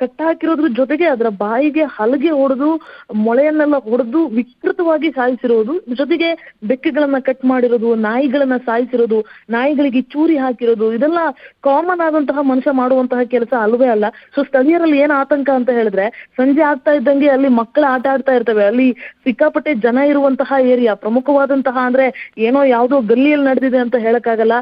ಕಟ್ಟಾಕಿರೋದ್ರ ಜೊತೆಗೆ ಅದರ ಬಾಯಿಗೆ ಹಲಗೆ ಹೊಡೆದು ಮೊಳೆಯನ್ನೆಲ್ಲ ಹೊಡೆದು ವಿಕೃತವಾಗಿ ಸಾಯಿಸಿರೋದು, ಜೊತೆಗೆ ಬೆಕ್ಕುಗಳನ್ನ ಕಟ್ ಮಾಡಿರೋದು, ನಾಯಿಗಳನ್ನ ಸಾಯಿಸಿರೋದು, ನಾಯಿಗಳಿಗೆ ಚೂರಿ ಹಾಕಿರೋದು, ಇದೆಲ್ಲ ಕಾಮನ್ ಆದಂತಹ ಮನುಷ್ಯ ಮಾಡುವಂತಹ ಕೆಲಸ ಅಲ್ವೇ ಅಲ್ಲ. ಸೊ ಸ್ಥಳೀಯರಲ್ಲಿ ಏನ್ ಆತಂಕ ಅಂತ ಹೇಳಿದ್ರೆ, ಸಂಜೆ ಆಗ್ತಾ ಇದ್ದಂಗೆ ಅಲ್ಲಿ ಮಕ್ಕಳು ಆಟ ಆಡ್ತಾ ಇರ್ತವೆ. ಅಲ್ಲಿ ಸಿಕ್ಕಾಪಟ್ಟೆ ಜನ ಇರುವಂತಹ ಏರಿಯಾ, ಪ್ರಮುಖವಾದಂತಹ ಅಂದ್ರೆ ಏನೋ ಯಾವ್ದೋ ಗಲ್ಲಿಯಲ್ಲಿ ನಡೆದಿದೆ ಅಂತ ಹೇಳಕ್ಕಾಗಲ್ಲ,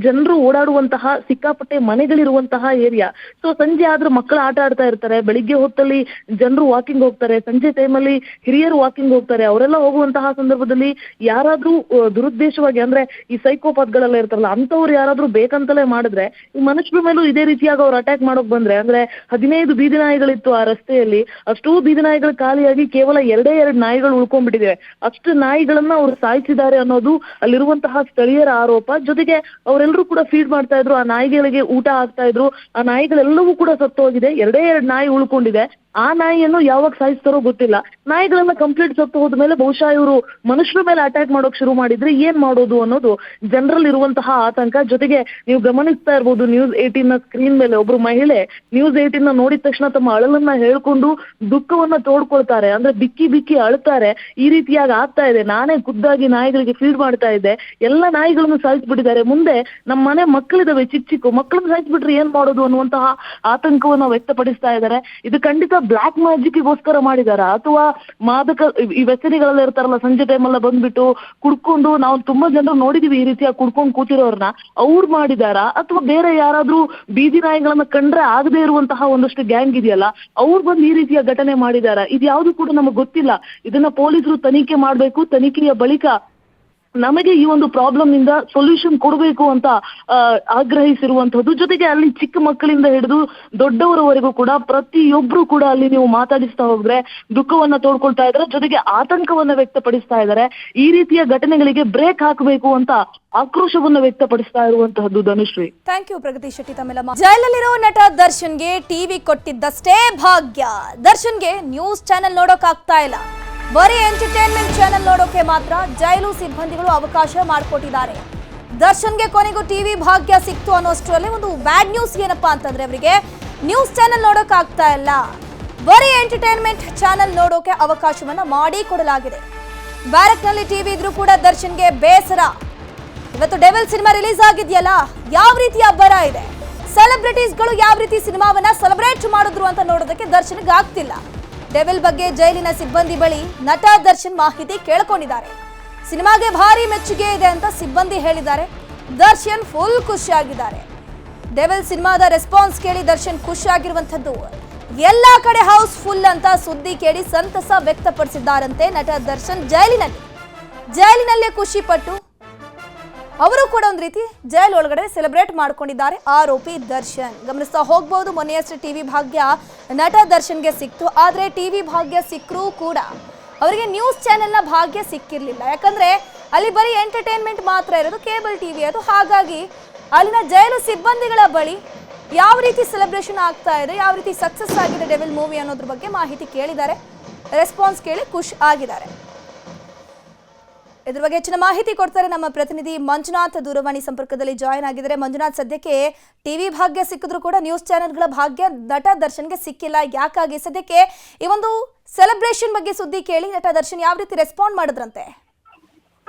ಜನರು ಓಡಾಡುವಂತಹ ಸಿಕ್ಕಾಪಟ್ಟೆ ಮನೆಗಳಿರುವಂತಹ ಏರಿಯಾ. ಸೊ ಸಂಜೆ ಆದ್ರೂ ಮಕ್ಕಳು ಆಟ ಆಡ್ತಾ ಇರ್ತಾರೆ. ಬೆಳಿಗ್ಗೆ ಹೊತ್ತಲ್ಲಿ ಜನರು ವಾಕಿಂಗ್ ಹೋಗ್ತಾರೆ, ಸಂಜೆ ಟೈಮಲ್ಲಿ ಹಿರಿಯರು ವಾಕಿಂಗ್ ಹೋಗ್ತಾರೆ. ಅವರೆಲ್ಲ ಹೋಗುವಂತಹ ಸಂದರ್ಭದಲ್ಲಿ ಯಾರಾದ್ರೂ ದುರುದ್ದೇಶವಾಗಿ, ಅಂದ್ರೆ ಈ ಸೈಕೋಪಾತ್ಗಳೆಲ್ಲ ಇರ್ತಾರಲ್ಲ, ಅಂತವ್ರು ಯಾರಾದ್ರೂ ಬೇಕಂತಲೇ ಮಾಡಿದ್ರೆ, ಈ ಮನುಷ್ಯರ ಮೇಲೂ ಇದೇ ರೀತಿಯಾಗಿ ಅವ್ರು ಅಟ್ಯಾಕ್ ಮಾಡೋಕ್ ಬಂದ್ರೆ, ಅಂದ್ರೆ 15 ಬೀದಿ ನಾಯಿಗಳಿತ್ತು ಆ ರಸ್ತೆಯಲ್ಲಿ, ಅಷ್ಟೂ ಬೀದಿ ನಾಯಿಗಳು ಖಾಲಿಯಾಗಿ ಕೇವಲ 2 ನಾಯಿಗಳು ಉಳ್ಕೊಂಡ್ಬಿಟ್ಟಿದೆ. ಅಷ್ಟು ನಾಯಿಗಳನ್ನ ಅವ್ರು ಸಾಯಿಸಿದ್ದಾರೆ ಅನ್ನೋದು ಅಲ್ಲಿರುವಂತಹ ಸ್ಥಳೀಯರ ಆರೋಪ. ಜೊತೆಗೆ ಅವರೆಲ್ಲರೂ ಕೂಡ ಫೀಡ್ ಮಾಡ್ತಾ ಇದ್ರು, ಆ ನಾಯಿಗಳಿಗೆ ಊಟ ಆಗ್ತಾ ಇದ್ರು. ಆ ನಾಯಿಗಳೆಲ್ಲವೂ ಕೂಡ ಸತ್ತು ಹೋಗಿದೆ. 2 ನಾಯಿ ಉಳ್ಕೊಂಡಿದೆ. ಆ ನಾಯಿಯನ್ನು ಯಾವಾಗ ಸಾಯಿಸ್ತಾರೋ ಗೊತ್ತಿಲ್ಲ. ನಾಯಿಗಳೆಲ್ಲ ಕಂಪ್ಲೀಟ್ ಸತ್ತು ಹೋದ್ಮೇಲೆ ಬಹುಶಃ ಇವರು ಮನುಷ್ಯರ ಮೇಲೆ ಅಟ್ಯಾಕ್ ಮಾಡೋಕ್ ಶುರು ಮಾಡಿದ್ರೆ ಏನ್ ಮಾಡೋದು ಅನ್ನೋದು ಜನರಲ್ಲಿ ಇರುವಂತಹ ಆತಂಕ. ಜೊತೆಗೆ ನೀವು ಗಮನಿಸ್ತಾ ಇರ್ಬೋದು, News 18 ನ ಸ್ಕ್ರೀನ್ ಮೇಲೆ ಒಬ್ರು ಮಹಿಳೆ News 18 ನ ನೋಡಿದ ತಕ್ಷಣ ತಮ್ಮ ಅಳಲನ್ನ ಹೇಳ್ಕೊಂಡು ದುಃಖವನ್ನ ತೋಡ್ಕೊಳ್ತಾರೆ. ಅಂದ್ರೆ ಬಿಕ್ಕಿ ಅಳ್ತಾರೆ. ಈ ರೀತಿಯಾಗಿ ಆಗ್ತಾ ಇದೆ, ನಾನೇ ಖುದ್ದಾಗಿ ನಾಯಿಗಳಿಗೆ ಫೀಡ್ ಮಾಡ್ತಾ ಇದ್ದೆ, ಎಲ್ಲ ನಾಯಿಗಳನ್ನು ಸಾಯಿಸ್ಬಿಟ್ಟಿದ್ದಾರೆ, ಮುಂದೆ ನಮ್ಮ ಮನೆ ಮಕ್ಕಳಿದಾವೆ, ಚಿಕ್ಕ ಮಕ್ಕಳನ್ನ ಸಾಯಿಸ್ಬಿಟ್ರೆ ಏನ್ ಮಾಡೋದು ಅನ್ನುವಂತಹ ಆತಂಕವನ್ನ ವ್ಯಕ್ತಪಡಿಸ್ತಾ ಇದ್ದಾರೆ. ಇದು ಖಂಡಿತ ಬ್ಲಾಕ್ ಮ್ಯಾಜಿಕ್ಗೋಸ್ಕರ ಮಾಡಿದಾರಾ ಅಥವಾ ಮಾದಕ ಈ ವ್ಯಸನಿಗಳೆಲ್ಲ ಇರ್ತಾರಲ್ಲ ಸಂಜೆ ಟೈಮೆಲ್ಲ ಬಂದ್ಬಿಟ್ಟು ಕುಡ್ಕೊಂಡು ನಾವು ತುಂಬಾ ಜನರು ನೋಡಿದೀವಿ ಈ ರೀತಿಯ ಕುಡ್ಕೊಂಡು ಕೂತಿರೋರ್ನ ಅವ್ರು ಮಾಡಿದಾರಾ ಅಥವಾ ಬೇರೆ ಯಾರಾದ್ರೂ ಬೀದಿ ನಾಯಿಗಳನ್ನ ಕಂಡ್ರೆ ಆಗದೆ ಇರುವಂತಹ ಒಂದಷ್ಟು ಗ್ಯಾಂಗ್ ಇದೆಯಲ್ಲ ಅವ್ರು ಬಂದು ಈ ರೀತಿಯ ಘಟನೆ ಮಾಡಿದಾರಾ? ಇದು ಯಾವ್ದು ಕೂಡ ನಮಗೆ ಗೊತ್ತಿಲ್ಲ. ಇದನ್ನ ಪೊಲೀಸರು ತನಿಖೆ ಮಾಡ್ಬೇಕು. ತನಿಖೆಯ ಬಳಿಕ ನಮಗೆ ಈ ಒಂದು ಪ್ರಾಬ್ಲಮ್ ಇಂದ ಸೊಲ್ಯೂಷನ್ ಕೊಡಬೇಕು ಅಂತ ಆಗ್ರಹಿಸಿರುವಂತಹದ್ದು. ಜೊತೆಗೆ ಅಲ್ಲಿ ಚಿಕ್ಕ ಮಕ್ಕಳಿಂದ ಹಿಡಿದು ದೊಡ್ಡವರವರೆಗೂ ಕೂಡ ಪ್ರತಿಯೊಬ್ರು ಕೂಡ ಅಲ್ಲಿ ನೀವು ಮಾತಾಡಿಸ್ತಾ ಹೋದ್ರೆ ದುಃಖವನ್ನ ತೋಡ್ಕೊಳ್ತಾ ಇದ್ದಾರೆ, ಜೊತೆಗೆ ಆತಂಕವನ್ನ ವ್ಯಕ್ತಪಡಿಸ್ತಾ ಇದ್ದಾರೆ. ಈ ರೀತಿಯ ಘಟನೆಗಳಿಗೆ ಬ್ರೇಕ್ ಹಾಕಬೇಕು ಅಂತ ಆಕ್ರೋಶವನ್ನ ವ್ಯಕ್ತಪಡಿಸ್ತಾ ಇರುವಂತಹದ್ದು. ಧನುಶ್ರೀ, ಥ್ಯಾಂಕ್ ಯು ಪ್ರಗತಿ ಶೆಟ್ಟಿ ತಮ್ಮೆಲ್ಲ. ಜೈಲಲ್ಲಿರೋ ನಟ ದರ್ಶನ್ಗೆ ಟಿವಿ ಕೊಟ್ಟಿದ್ದಷ್ಟೇ ಭಾಗ್ಯ. ದರ್ಶನ್ಗೆ ನ್ಯೂಸ್ ಚಾನೆಲ್ ನೋಡೋಕಾಗ್ತಾ ಇಲ್ಲ, ಬರೀ ಎಂಟರ್ಟೈನ್ಮೆಂಟ್ ಚಾನೆಲ್ ನೋಡೋಕೆ ಮಾತ್ರ ಜೈಲು ಸಿಬ್ಬಂದಿಗಳು ಅವಕಾಶ ಮಾಡಿಕೊಟ್ಟಿದ್ದಾರೆ. ದರ್ಶನ್ಗೆ ಕೊನೆಗೂ ಟಿವಿ ಭಾಗ್ಯ ಸಿಕ್ತು ಅನ್ನೋಷ್ಟರಲ್ಲಿ ಒಂದು ಬ್ಯಾಡ್ ನ್ಯೂಸ್ ಏನಪ್ಪಾ ಅಂತಂದ್ರೆ ಅವರಿಗೆ ನ್ಯೂಸ್ ಚಾನೆಲ್ ನೋಡೋಕಾಗ್ತಾ ಇಲ್ಲ, ಬರೀ ಎಂಟರ್ಟೈನ್ಮೆಂಟ್ ಚಾನೆಲ್ ನೋಡೋಕೆ ಅವಕಾಶವನ್ನ ಮಾಡಿಕೊಡಲಾಗಿದೆ. ಬ್ಯಾರಕ್ನಲ್ಲಿ ಟಿವಿ ಇದ್ರೂ ಕೂಡ ದರ್ಶನ್ಗೆ ಬೇಸರ. ಇವತ್ತು ಡೆವಿಲ್ ಸಿನಿಮಾ ರಿಲೀಸ್ ಆಗಿದೆಯಲ್ಲ, ಯಾವ ರೀತಿ ಅಬ್ಬರ ಇದೆ, ಸೆಲೆಬ್ರಿಟೀಸ್ಗಳು ಯಾವ ರೀತಿ ಸಿನಿಮಾವನ್ನ ಸೆಲೆಬ್ರೇಟ್ ಮಾಡಿದ್ರು ಅಂತ ನೋಡೋದಕ್ಕೆ ದರ್ಶನ್ಗೆ ಆಗ್ತಿಲ್ಲ. ಡೆವಿಲ್ ಬಗ್ಗೆ ಜೈಲಿನ ಸಿಬ್ಬಂದಿ ಬಳಿ ನಟ ದರ್ಶನ್ ಮಾಹಿತಿ ಕೇಳ್ಕೊಂಡಿದ್ದಾರೆ. ಸಿನಿಮಾಗೆ ಭಾರಿ ಮೆಚ್ಚುಗೆ ಇದೆ ಅಂತ ಸಿಬ್ಬಂದಿ ಹೇಳಿದ್ದಾರೆ. ದರ್ಶನ್ ಫುಲ್ ಖುಷಿಯಾಗಿದ್ದಾರೆ. ಡೆವಿಲ್ ಸಿನಿಮಾದ ರೆಸ್ಪಾನ್ಸ್ ಕೇಳಿ ದರ್ಶನ್ ಖುಷಿಯಾಗಿರುವಂತದ್ದು. ಎಲ್ಲಾ ಕಡೆ ಹೌಸ್ ಫುಲ್ ಅಂತ ಸುದ್ದಿ ಕೇಳಿ ಸಂತಸ ವ್ಯಕ್ತಪಡಿಸಿದ್ದಾರಂತೆ ನಟ ದರ್ಶನ್. ಜೈಲಿನಲ್ಲೇ ಖುಷಿ ಪಟ್ಟು ಅವರು ಕೂಡ ಒಂದು ರೀತಿ ಜೈಲ್ ಒಳಗಡೆ ಸೆಲೆಬ್ರೇಟ್ ಮಾಡ್ಕೊಂಡಿದ್ದಾರೆ ಆರೋಪಿ ದರ್ಶನ್. ಗಮನಿಸ್ತಾ ಹೋಗ್ಬಹುದು, ಮೊನ್ನೆಯಷ್ಟೇ ಟಿವಿ ಭಾಗ್ಯ ನಟ ದರ್ಶನ್ಗೆ ಸಿಕ್ತು. ಆದ್ರೆ ಟಿವಿ ಭಾಗ್ಯ ಸಿಕ್ಕರೂ ಕೂಡ ಅವರಿಗೆ ನ್ಯೂಸ್ ಚಾನೆಲ್ನ ಭಾಗ್ಯ ಸಿಕ್ಕಿರ್ಲಿಲ್ಲ. ಯಾಕಂದ್ರೆ ಅಲ್ಲಿ ಬರೀ ಎಂಟರ್ಟೈನ್ಮೆಂಟ್ ಮಾತ್ರ ಇರೋದು, ಕೇಬಲ್ ಟಿವಿ ಅದು. ಹಾಗಾಗಿ ಅಲ್ಲಿನ ಜೈಲು ಸಿಬ್ಬಂದಿಗಳ ಬಳಿ ಯಾವ ರೀತಿ ಸೆಲೆಬ್ರೇಷನ್ ಆಗ್ತಾ ಇದೆ, ಯಾವ ರೀತಿ ಸಕ್ಸಸ್ ಆಗಿದೆ ಡೆವಿಲ್ ಮೂವಿ ಅನ್ನೋದ್ರ ಬಗ್ಗೆ ಮಾಹಿತಿ ಕೇಳಿದ್ದಾರೆ. ರೆಸ್ಪಾನ್ಸ್ ಕೇಳಿ ಖುಷಿ ಆಗಿದ್ದಾರೆ. ಇದ್ರ ಬಗ್ಗೆ ಹೆಚ್ಚಿನ ಮಾಹಿತಿ ಕೊಡ್ತಾರೆ ನಮ್ಮ ಪ್ರತಿನಿಧಿ ಮಂಜುನಾಥ್. ದೂರವಾಣಿ ಸಂಪರ್ಕದಲ್ಲಿ ಜಾಯಿನ್ ಆಗಿದ್ದಾರೆ. ಮಂಜುನಾಥ್, ಸದ್ಯಕ್ಕೆ ಟಿವಿ ಭಾಗ್ಯ ಸಿಕ್ಕಿದ್ರು ಕೂಡ ನ್ಯೂಸ್ ಚಾನೆಲ್ಗಳ ಭಾಗ್ಯ ನಟ ದರ್ಶನ್ಗೆ ಸಿಕ್ಕಿಲ್ಲ, ಯಾಕಾಗಿ? ಸದ್ಯಕ್ಕೆ ಈ ಒಂದು ಸೆಲೆಬ್ರೇಷನ್ ಬಗ್ಗೆ ಸುದ್ದಿ ಕೇಳಿ ನಟ ದರ್ಶನ್ ಯಾವ ರೀತಿ ರೆಸ್ಪಾಂಡ್ ಮಾಡಿದ್ರಂತೆ?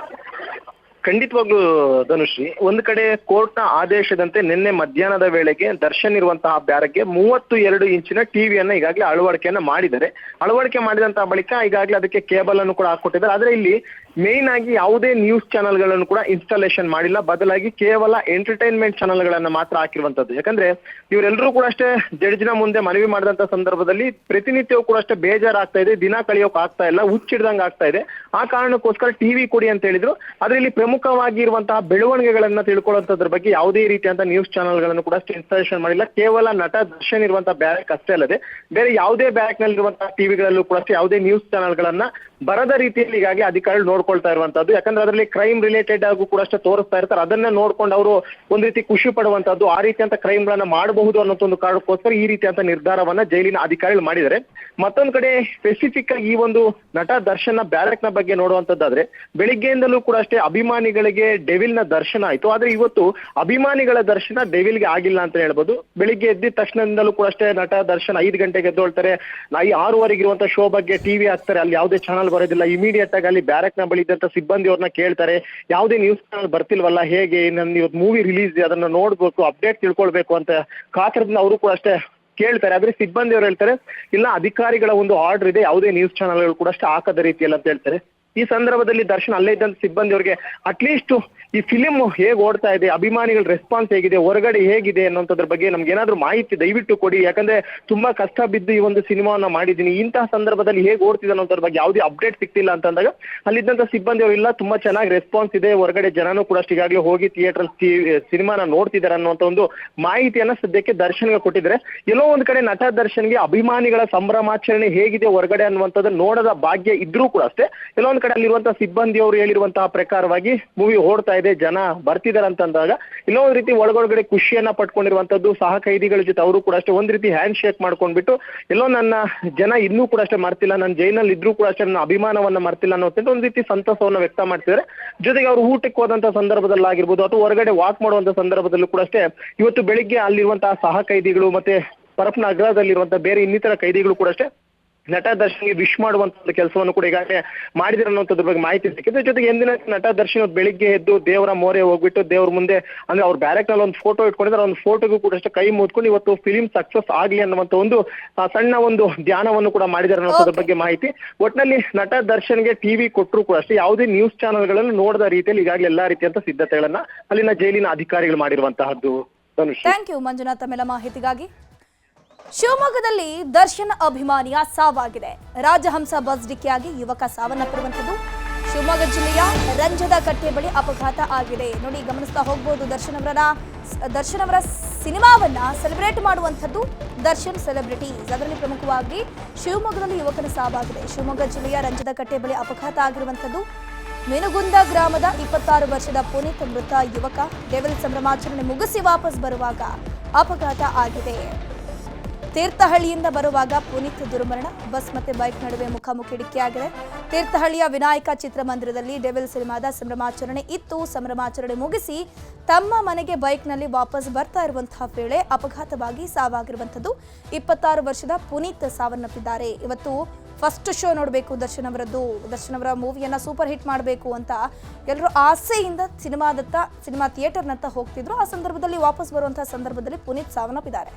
ಖಂಡಿತವಾಗ್ಲೂ ಧನುಶ್ರೀ, ಒಂದು ಕಡೆ ಕೋರ್ಟ್ನ ಆದೇಶದಂತೆ ನಿನ್ನೆ ಮಧ್ಯಾಹ್ನದ ವೇಳೆಗೆ ದರ್ಶನ್ ಇರುವಂತಹ ಬ್ಯಾರಕ್ಗೆ 32 ಇಂಚಿನ ಟಿವಿಯನ್ನ ಈಗಾಗಲೇ ಅಳವಡಿಕೆಯನ್ನ ಮಾಡಿದ್ದಾರೆ. ಅಳವಡಿಕೆ ಮಾಡಿದಂತಹ ಬಳಿಕ ಈಗಾಗಲೇ ಅದಕ್ಕೆ ಕೇಬಲ್ ಅನ್ನು ಕೂಡ ಹಾಕೊಟ್ಟಿದ್ದಾರೆ. ಆದ್ರೆ ಇಲ್ಲಿ ಮೇನ್ ಆಗಿ ಯಾವುದೇ ನ್ಯೂಸ್ ಚಾನೆಲ್ಗಳನ್ನು ಕೂಡ ಇನ್ಸ್ಟಾಲೇಷನ್ ಮಾಡಿಲ್ಲ, ಬದಲಾಗಿ ಕೇವಲ ಎಂಟರ್ಟೈನ್ಮೆಂಟ್ ಚಾನೆಲ್ಗಳನ್ನ ಮಾತ್ರ ಹಾಕಿರುವಂತದ್ದು. ಯಾಕಂದ್ರೆ ಇವರೆಲ್ಲರೂ ಕೂಡ ಅಷ್ಟೇ ಜಡ್ಜ್ನ ಮುಂದೆ ಮನವಿ ಮಾಡಿದಂತ ಸಂದರ್ಭದಲ್ಲಿ ಪ್ರತಿನಿತ್ಯವೂ ಕೂಡ ಅಷ್ಟೇ ಬೇಜಾರಾಗ್ತಾ ಇದೆ, ದಿನ ಕಳಿಯೋಕ್ ಆಗ್ತಾ ಇಲ್ಲ, ಹುಚ್ಚಿಡ್ದಂಗ್ ಆಗ್ತಾ ಇದೆ. ಆ ಕಾರಣಕ್ಕೋಸ್ಕರ ಟಿವಿ ಕೊಡಿ ಅಂತ ಹೇಳಿದ್ರು. ಆದ್ರೆ ಇಲ್ಲಿ ಪ್ರಮುಖವಾಗಿ ಇರುವಂತಹ ಬೆಳವಣಿಗೆಗಳನ್ನ ತಿಳ್ಕೊಳ್ಳುವಂತದ್ರ ಬಗ್ಗೆ ಯಾವುದೇ ರೀತಿಯಂತ ನ್ಯೂಸ್ ಚಾನೆಲ್ಗಳನ್ನು ಕೂಡ ಅಷ್ಟೇ ಇನ್ಸ್ಟಾಲೇಷನ್ ಮಾಡಿಲ್ಲ. ಕೇವಲ ನಟ ದರ್ಶನ್ ಇರುವಂತಹ ಬ್ಯಾರಕ್ ಅಷ್ಟೇ ಅಲ್ಲದೆ ಬೇರೆ ಯಾವುದೇ ಬ್ಯಾರಕ್ ನಲ್ಲಿ ಇರುವಂತಹ ಟಿವಿಗಳಲ್ಲೂ ಕೂಡ ಅಷ್ಟೇ ಯಾವುದೇ ನ್ಯೂಸ್ ಚಾನೆಲ್ಗಳನ್ನ ಬರದ ರೀತಿಯಲ್ಲಿ ಈಗಾಗಲೇ ಅಧಿಕಾರಿಗಳು ನೋಡ್ಕೊಳ್ತಾ ಇರುವಂತದ್ದು. ಯಾಕಂದ್ರೆ ಅದರಲ್ಲಿ ಕ್ರೈಮ್ ರಿಲೇಟೆಡ್ ಆಗು ಕೂಡ ಅಷ್ಟೇ ತೋರಿಸ್ತಾ ಇರ್ತಾರೆ. ಅದನ್ನ ನೋಡ್ಕೊಂಡು ಅವರು ಒಂದ್ ರೀತಿ ಖುಷಿ ಪಡುವಂತದ್ದು, ಆ ರೀತಿಯಂತ ಕ್ರೈಮ್ ಗಳನ್ನ ಮಾಡಬಹುದು ಅನ್ನೋ ಒಂದು ಕಾರಣಕ್ಕೋಸ್ಕರ ಈ ರೀತಿಯಂತ ನಿರ್ಧಾರವನ್ನ ಜೈಲಿನ ಅಧಿಕಾರಿಗಳು ಮಾಡಿದ್ದಾರೆ. ಮತ್ತೊಂದ್ ಕಡೆ ಸ್ಪೆಸಿಫಿಕ್ ಆಗಿ ಈ ಒಂದು ನಟ ದರ್ಶನ್ ಬ್ಯಾರಕ್ ನ ಬಗ್ಗೆ ನೋಡುವಂತದ್ದಾದ್ರೆ ಬೆಳಿಗ್ಗೆಯಿಂದಲೂ ಕೂಡ ಅಷ್ಟೇ ಅಭಿಮಾನಿಗಳಿಗೆ ಡೆವಿಲ್ ನ ದರ್ಶನ ಆಯ್ತು. ಆದ್ರೆ ಇವತ್ತು ಅಭಿಮಾನಿಗಳ ದರ್ಶನ ಡೆವಿಲ್ಗೆ ಆಗಿಲ್ಲ ಅಂತ ಹೇಳ್ಬೋದು. ಬೆಳಿಗ್ಗೆ ಎದ್ದಿದ ತಕ್ಷಣದಿಂದಲೂ ಕೂಡ ಅಷ್ಟೇ ನಟ ದರ್ಶನ್ 5 ಗಂಟೆಗೆ ಎದ್ದೊಳ್ತಾರೆ, 6:15 ಇರುವಂತ ಶೋ ಬಗ್ಗೆ ಟಿವಿ ಹಾಕ್ತಾರೆ, ಅಲ್ಲಿ ಯಾವುದೇ ಚಾನಲ್ ಬರೋದಿಲ್ಲ. ಇಮಿಡಿಯೇಟ್ ಆಗಿ ಅಲ್ಲಿ ಬ್ಯಾರಕ್ ನ ಬಳಿ ಇದ್ದಂತ ಸಿಬ್ಬಂದಿ ಅವ್ರನ್ನ ಕೇಳ್ತಾರೆ, ಯಾವುದೇ ನ್ಯೂಸ್ ಚಾನಲ್ ಬರ್ತಿಲ್ವಲ್ಲ, ಹೇಗೆ ನನ್ ಇವತ್ತು ಮೂವಿ ರಿಲೀಸ್ ಅದನ್ನ ನೋಡ್ಬೇಕು, ಅಪ್ಡೇಟ್ ತಿಳ್ಕೊಳ್ಬೇಕು ಅಂತ ಕಾತರದಿಂದ ಅವರು ಕೂಡ ಅಷ್ಟೇ ಕೇಳ್ತಾರೆ. ಆದ್ರೆ ಸಿಬ್ಬಂದಿ ಅವರು ಹೇಳ್ತಾರೆ, ಇಲ್ಲ ಅಧಿಕಾರಿಗಳ ಒಂದು ಆರ್ಡರ್ ಇದೆ, ಯಾವುದೇ ನ್ಯೂಸ್ ಚಾನಲ್ಗಳು ಕೂಡ ಅಷ್ಟೇ ಹಾಕದ ರೀತಿಯಲ್ಲಿ ಅಂತ ಹೇಳ್ತಾರೆ. ಈ ಸಂದರ್ಭದಲ್ಲಿ ದರ್ಶನ್ ಅಲ್ಲೇ ಇದ್ದಂತ ಸಿಬ್ಬಂದಿ ಅವರಿಗೆ ಅಟ್ಲೀಸ್ಟ್ ಈ ಫಿಲಿಮ್ ಹೇಗೆ ಓಡ್ತಾ ಇದೆ, ಅಭಿಮಾನಿಗಳ ರೆಸ್ಪಾನ್ಸ್ ಹೇಗಿದೆ, ಹೊರಗಡೆ ಹೇಗಿದೆ ಅನ್ನೋದ್ರ ಬಗ್ಗೆ ನಮ್ಗೆ ಏನಾದ್ರು ಮಾಹಿತಿ ದಯವಿಟ್ಟು ಕೊಡಿ, ಯಾಕಂದ್ರೆ ತುಂಬಾ ಕಷ್ಟ ಬಿದ್ದು ಈ ಒಂದು ಸಿನಿಮಾವನ್ನ ಮಾಡಿದೀನಿ, ಇಂತಹ ಸಂದರ್ಭದಲ್ಲಿ ಹೇಗೆ ಓಡ್ತಿದೆ ಅನ್ನೋದ್ರ ಬಗ್ಗೆ ಯಾವುದೇ ಅಪ್ಡೇಟ್ ಸಿಗ್ತಿಲ್ಲ ಅಂತಂದಾಗ ಅಲ್ಲಿದ್ದಂತ ಸಿಬ್ಬಂದಿ ಅವರು ಇಲ್ಲ ತುಂಬಾ ಚೆನ್ನಾಗಿ ರೆಸ್ಪಾನ್ಸ್ ಇದೆ, ಹೊರಗಡೆ ಜನನೂ ಕೂಡ ಅಷ್ಟು ಈಗಾಗಲೇ ಹೋಗಿ ಥಿಯೇಟರ್ ಸಿನಿಮಾನ ನೋಡ್ತಿದ್ದಾರೆ ಅನ್ನುವಂತ ಒಂದು ಮಾಹಿತಿಯನ್ನ ಸದ್ಯಕ್ಕೆ ದರ್ಶನ್ಗೆ ಕೊಟ್ಟಿದ್ದಾರೆ. ಎಲ್ಲೋ ಒಂದ್ ಕಡೆ ನಟ ದರ್ಶನ್ಗೆ ಅಭಿಮಾನಿಗಳ ಸಂಭ್ರಮಾಚರಣೆ ಹೇಗಿದೆ ಹೊರಗಡೆ ಅನ್ನುವಂಥದ್ದು ನೋಡದ ಭಾಗ್ಯ ಇದ್ರೂ ಕೂಡ ಅಷ್ಟೇ ಎಲ್ಲೋ ಒಂದ್ ಕಡೆ ಅಲ್ಲಿರುವಂತಹ ಸಿಬ್ಬಂದಿ ಅವರು ಹೇಳಿರುವಂತಹ ಪ್ರಕಾರವಾಗಿ ಮೂವಿ ಓಡ್ತಾ ಇದೆ, ಜನ ಬರ್ತಿದ್ದಾರೆ ಅಂತಂದಾಗ ಎಲ್ಲೋ ಒಂದ್ ರೀತಿ ಒಳಗೊಳಗಡೆ ಖುಷಿಯನ್ನ ಪಡ್ಕೊಂಡಿರುವಂತದ್ದು. ಸಹ ಕೈದಿಗಳ ಜೊತೆ ಅವರು ಕೂಡ ಅಷ್ಟೇ ಒಂದ್ ರೀತಿ ಹ್ಯಾಂಡ್ ಶೇಕ್ ಮಾಡ್ಕೊಂಡ್ಬಿಟ್ಟು ಎಲ್ಲೋ ನನ್ನ ಜನ ಇನ್ನೂ ಕೂಡ ಅಷ್ಟೇ ಮರ್ತಿಲ್ಲ, ನನ್ನ ಜೈನಲ್ಲಿ ಇದ್ರೂ ಕೂಡ ಅಷ್ಟೇ ನನ್ನ ಅಭಿಮಾನವನ್ನ ಮರ್ತಿಲ್ಲ ಅನ್ನೋ ಒಂದ್ ರೀತಿ ಸಂತಸವನ್ನ ವ್ಯಕ್ತ ಮಾಡ್ತಿದ್ದಾರೆ. ಜೊತೆಗೆ ಅವರು ಊಟಕ್ಕೆ ಹೋದಂತ ಸಂದರ್ಭದಲ್ಲಾಗಿರ್ಬೋದು ಅಥವಾ ಹೊರಗಡೆ ವಾಕ್ ಮಾಡುವಂತ ಸಂದರ್ಭದಲ್ಲೂ ಕೂಡ ಅಷ್ಟೇ ಇವತ್ತು ಬೆಳಿಗ್ಗೆ ಅಲ್ಲಿರುವಂತಹ ಸಹ ಕೈದಿಗಳು ಮತ್ತೆ ಪರಪ್ನ ಅಗ್ರದಲ್ಲಿರುವಂತಹ ಬೇರೆ ಇನ್ನಿತರ ಕೈದಿಗಳು ಕೂಡ ಅಷ್ಟೇ ನಟ ದರ್ಶನ್ಗೆ ವಿಶ್ ಮಾಡುವಂತ ಕೆಲಸವನ್ನು ಕೂಡ ಈಗಾಗಲೇ ಮಾಡಿದ್ರು ಅನ್ನೋದ್ರ ಬಗ್ಗೆ ಮಾಹಿತಿ ಸಿಕ್ಕಿದೆ. ಜೊತೆಗೆ ಎಂದಿನ ನಟ ದರ್ಶನ್ ಬೆಳಿಗ್ಗೆ ಎದ್ದು ದೇವರ ಮೋರೆ ಹೋಗ್ಬಿಟ್ಟು ದೇವ್ರ ಮುಂದೆ ಅಂದ್ರೆ ಅವ್ರ ಬ್ಯಾರಕ್ ನಲ್ಲಿ ಒಂದು ಫೋಟೋ ಇಟ್ಕೊಂಡಿದ್ರೆ ಒಂದು ಫೋಟೋಗೂ ಕೂಡ ಅಷ್ಟೇ ಕೈ ಮುದ್ಕೊಂಡು ಇವತ್ತು ಫಿಲಿಂ ಸಕ್ಸಸ್ ಆಗ್ಲಿ ಅನ್ನುವಂತ ಒಂದು ಸಣ್ಣ ಒಂದು ಧ್ಯಾನವನ್ನು ಕೂಡ ಮಾಡಿದ್ದಾರೆ ಅನ್ನೋದ್ರ ಬಗ್ಗೆ ಮಾಹಿತಿ. ಒಟ್ಟಿನಲ್ಲಿ ನಟ ದರ್ಶನ್ಗೆ ಟಿವಿ ಕೊಟ್ಟರು ಕೂಡ ಅಷ್ಟೇ ಯಾವುದೇ ನ್ಯೂಸ್ ಚಾನೆಲ್ಗಳನ್ನು ನೋಡದ ರೀತಿಯಲ್ಲಿ ಈಗಾಗಲೇ ಎಲ್ಲಾ ರೀತಿಯಂತ ಸಿದ್ಧತೆಗಳನ್ನ ಅಲ್ಲಿನ ಜೈಲಿನ ಅಧಿಕಾರಿಗಳು ಮಾಡಿರುವಂತಹದ್ದು. ಥ್ಯಾಂಕ್ ಯು ಮಂಜುನಾಥ್ ತಮ್ಮೆಲ್ಲ ಮಾಹಿತಿಗಾಗಿ. ಶಿವಮೊಗ್ಗದಲ್ಲಿ ದರ್ಶನ್ ಅಭಿಮಾನಿಯ ಸಾವಾಗಿದೆ. ರಾಜಹಂಸ ಬಸ್ ಡಿಕ್ಕಿಯಾಗಿ ಯುವಕ ಸಾವನ್ನಪ್ಪಿರುವಂಥದ್ದು. ಶಿವಮೊಗ್ಗ ಜಿಲ್ಲೆಯ ರಂಜದ ಕಟ್ಟೆ ಬಳಿ ಅಪಘಾತ ಆಗಿದೆ. ನೋಡಿ, ಗಮನಿಸ್ತಾ ಹೋಗ್ಬೋದು. ದರ್ಶನ್ ಅವರ ಸಿನಿಮಾವನ್ನ ಸೆಲೆಬ್ರೇಟ್ ಮಾಡುವಂಥದ್ದು ದರ್ಶನ್ ಸೆಲೆಬ್ರಿಟೀಸ್. ಅದರಲ್ಲಿ ಪ್ರಮುಖವಾಗಿ ಶಿವಮೊಗ್ಗದಲ್ಲಿ ಯುವಕನ ಸಾವಾಗಿದೆ. ಶಿವಮೊಗ್ಗ ಜಿಲ್ಲೆಯ ರಂಜದ ಕಟ್ಟೆ ಬಳಿ ಅಪಘಾತ ಆಗಿರುವಂಥದ್ದು. ಮೆನುಗುಂದ ಗ್ರಾಮದ 26 ವರ್ಷದ ಪುನೀತ್ ಮೃತ ಯುವಕ ಡೆವಿಲ್ ಸಂಭ್ರಮಾಚರಣೆ ಮುಗಿಸಿ ವಾಪಸ್ ಬರುವಾಗ ಅಪಘಾತ ಆಗಿದೆ. ತೀರ್ಥಹಳ್ಳಿಯಿಂದ ಬರುವಾಗ ಪುನೀತ್ ದುರ್ಮರಣ. ಬಸ್ ಮತ್ತೆ ಬೈಕ್ ನಡುವೆ ಮುಖಾಮುಖಿ ಡಿಕ್ಕಿಯಾಗಿದೆ. ತೀರ್ಥಹಳ್ಳಿಯ ವಿನಾಯಕ ಚಿತ್ರಮಂದಿರದಲ್ಲಿ ಡೆವಿಲ್ ಸಿನಿಮಾದ ಸಂಭ್ರಮಾಚರಣೆ ಇತ್ತು. ಸಂಭ್ರಮಾಚರಣೆ ಮುಗಿಸಿ ತಮ್ಮ ಮನೆಗೆ ಬೈಕ್ನಲ್ಲಿ ವಾಪಸ್ ಬರ್ತಾ ಇರುವಂತಹ ವೇಳೆ ಅಪಘಾತವಾಗಿ ಸಾವಾಗಿರುವಂಥದ್ದು. 26 ವರ್ಷದ ಪುನೀತ್ ಸಾವನ್ನಪ್ಪಿದ್ದಾರೆ. ಇವತ್ತು ಫಸ್ಟ್ ಶೋ ನೋಡಬೇಕು ದರ್ಶನ್ ಅವರ ಮೂವಿಯನ್ನ ಸೂಪರ್ ಹಿಟ್ ಮಾಡಬೇಕು ಅಂತ ಎಲ್ಲರೂ ಆಸೆಯಿಂದ ಸಿನಿಮಾ ಥಿಯೇಟರ್ನತ್ತ ಹೋಗ್ತಿದ್ರು. ಆ ಸಂದರ್ಭದಲ್ಲಿ ವಾಪಸ್ ಬರುವಂತಹ ಸಂದರ್ಭದಲ್ಲಿ ಪುನೀತ್ ಸಾವನ್ನಪ್ಪಿದ್ದಾರೆ.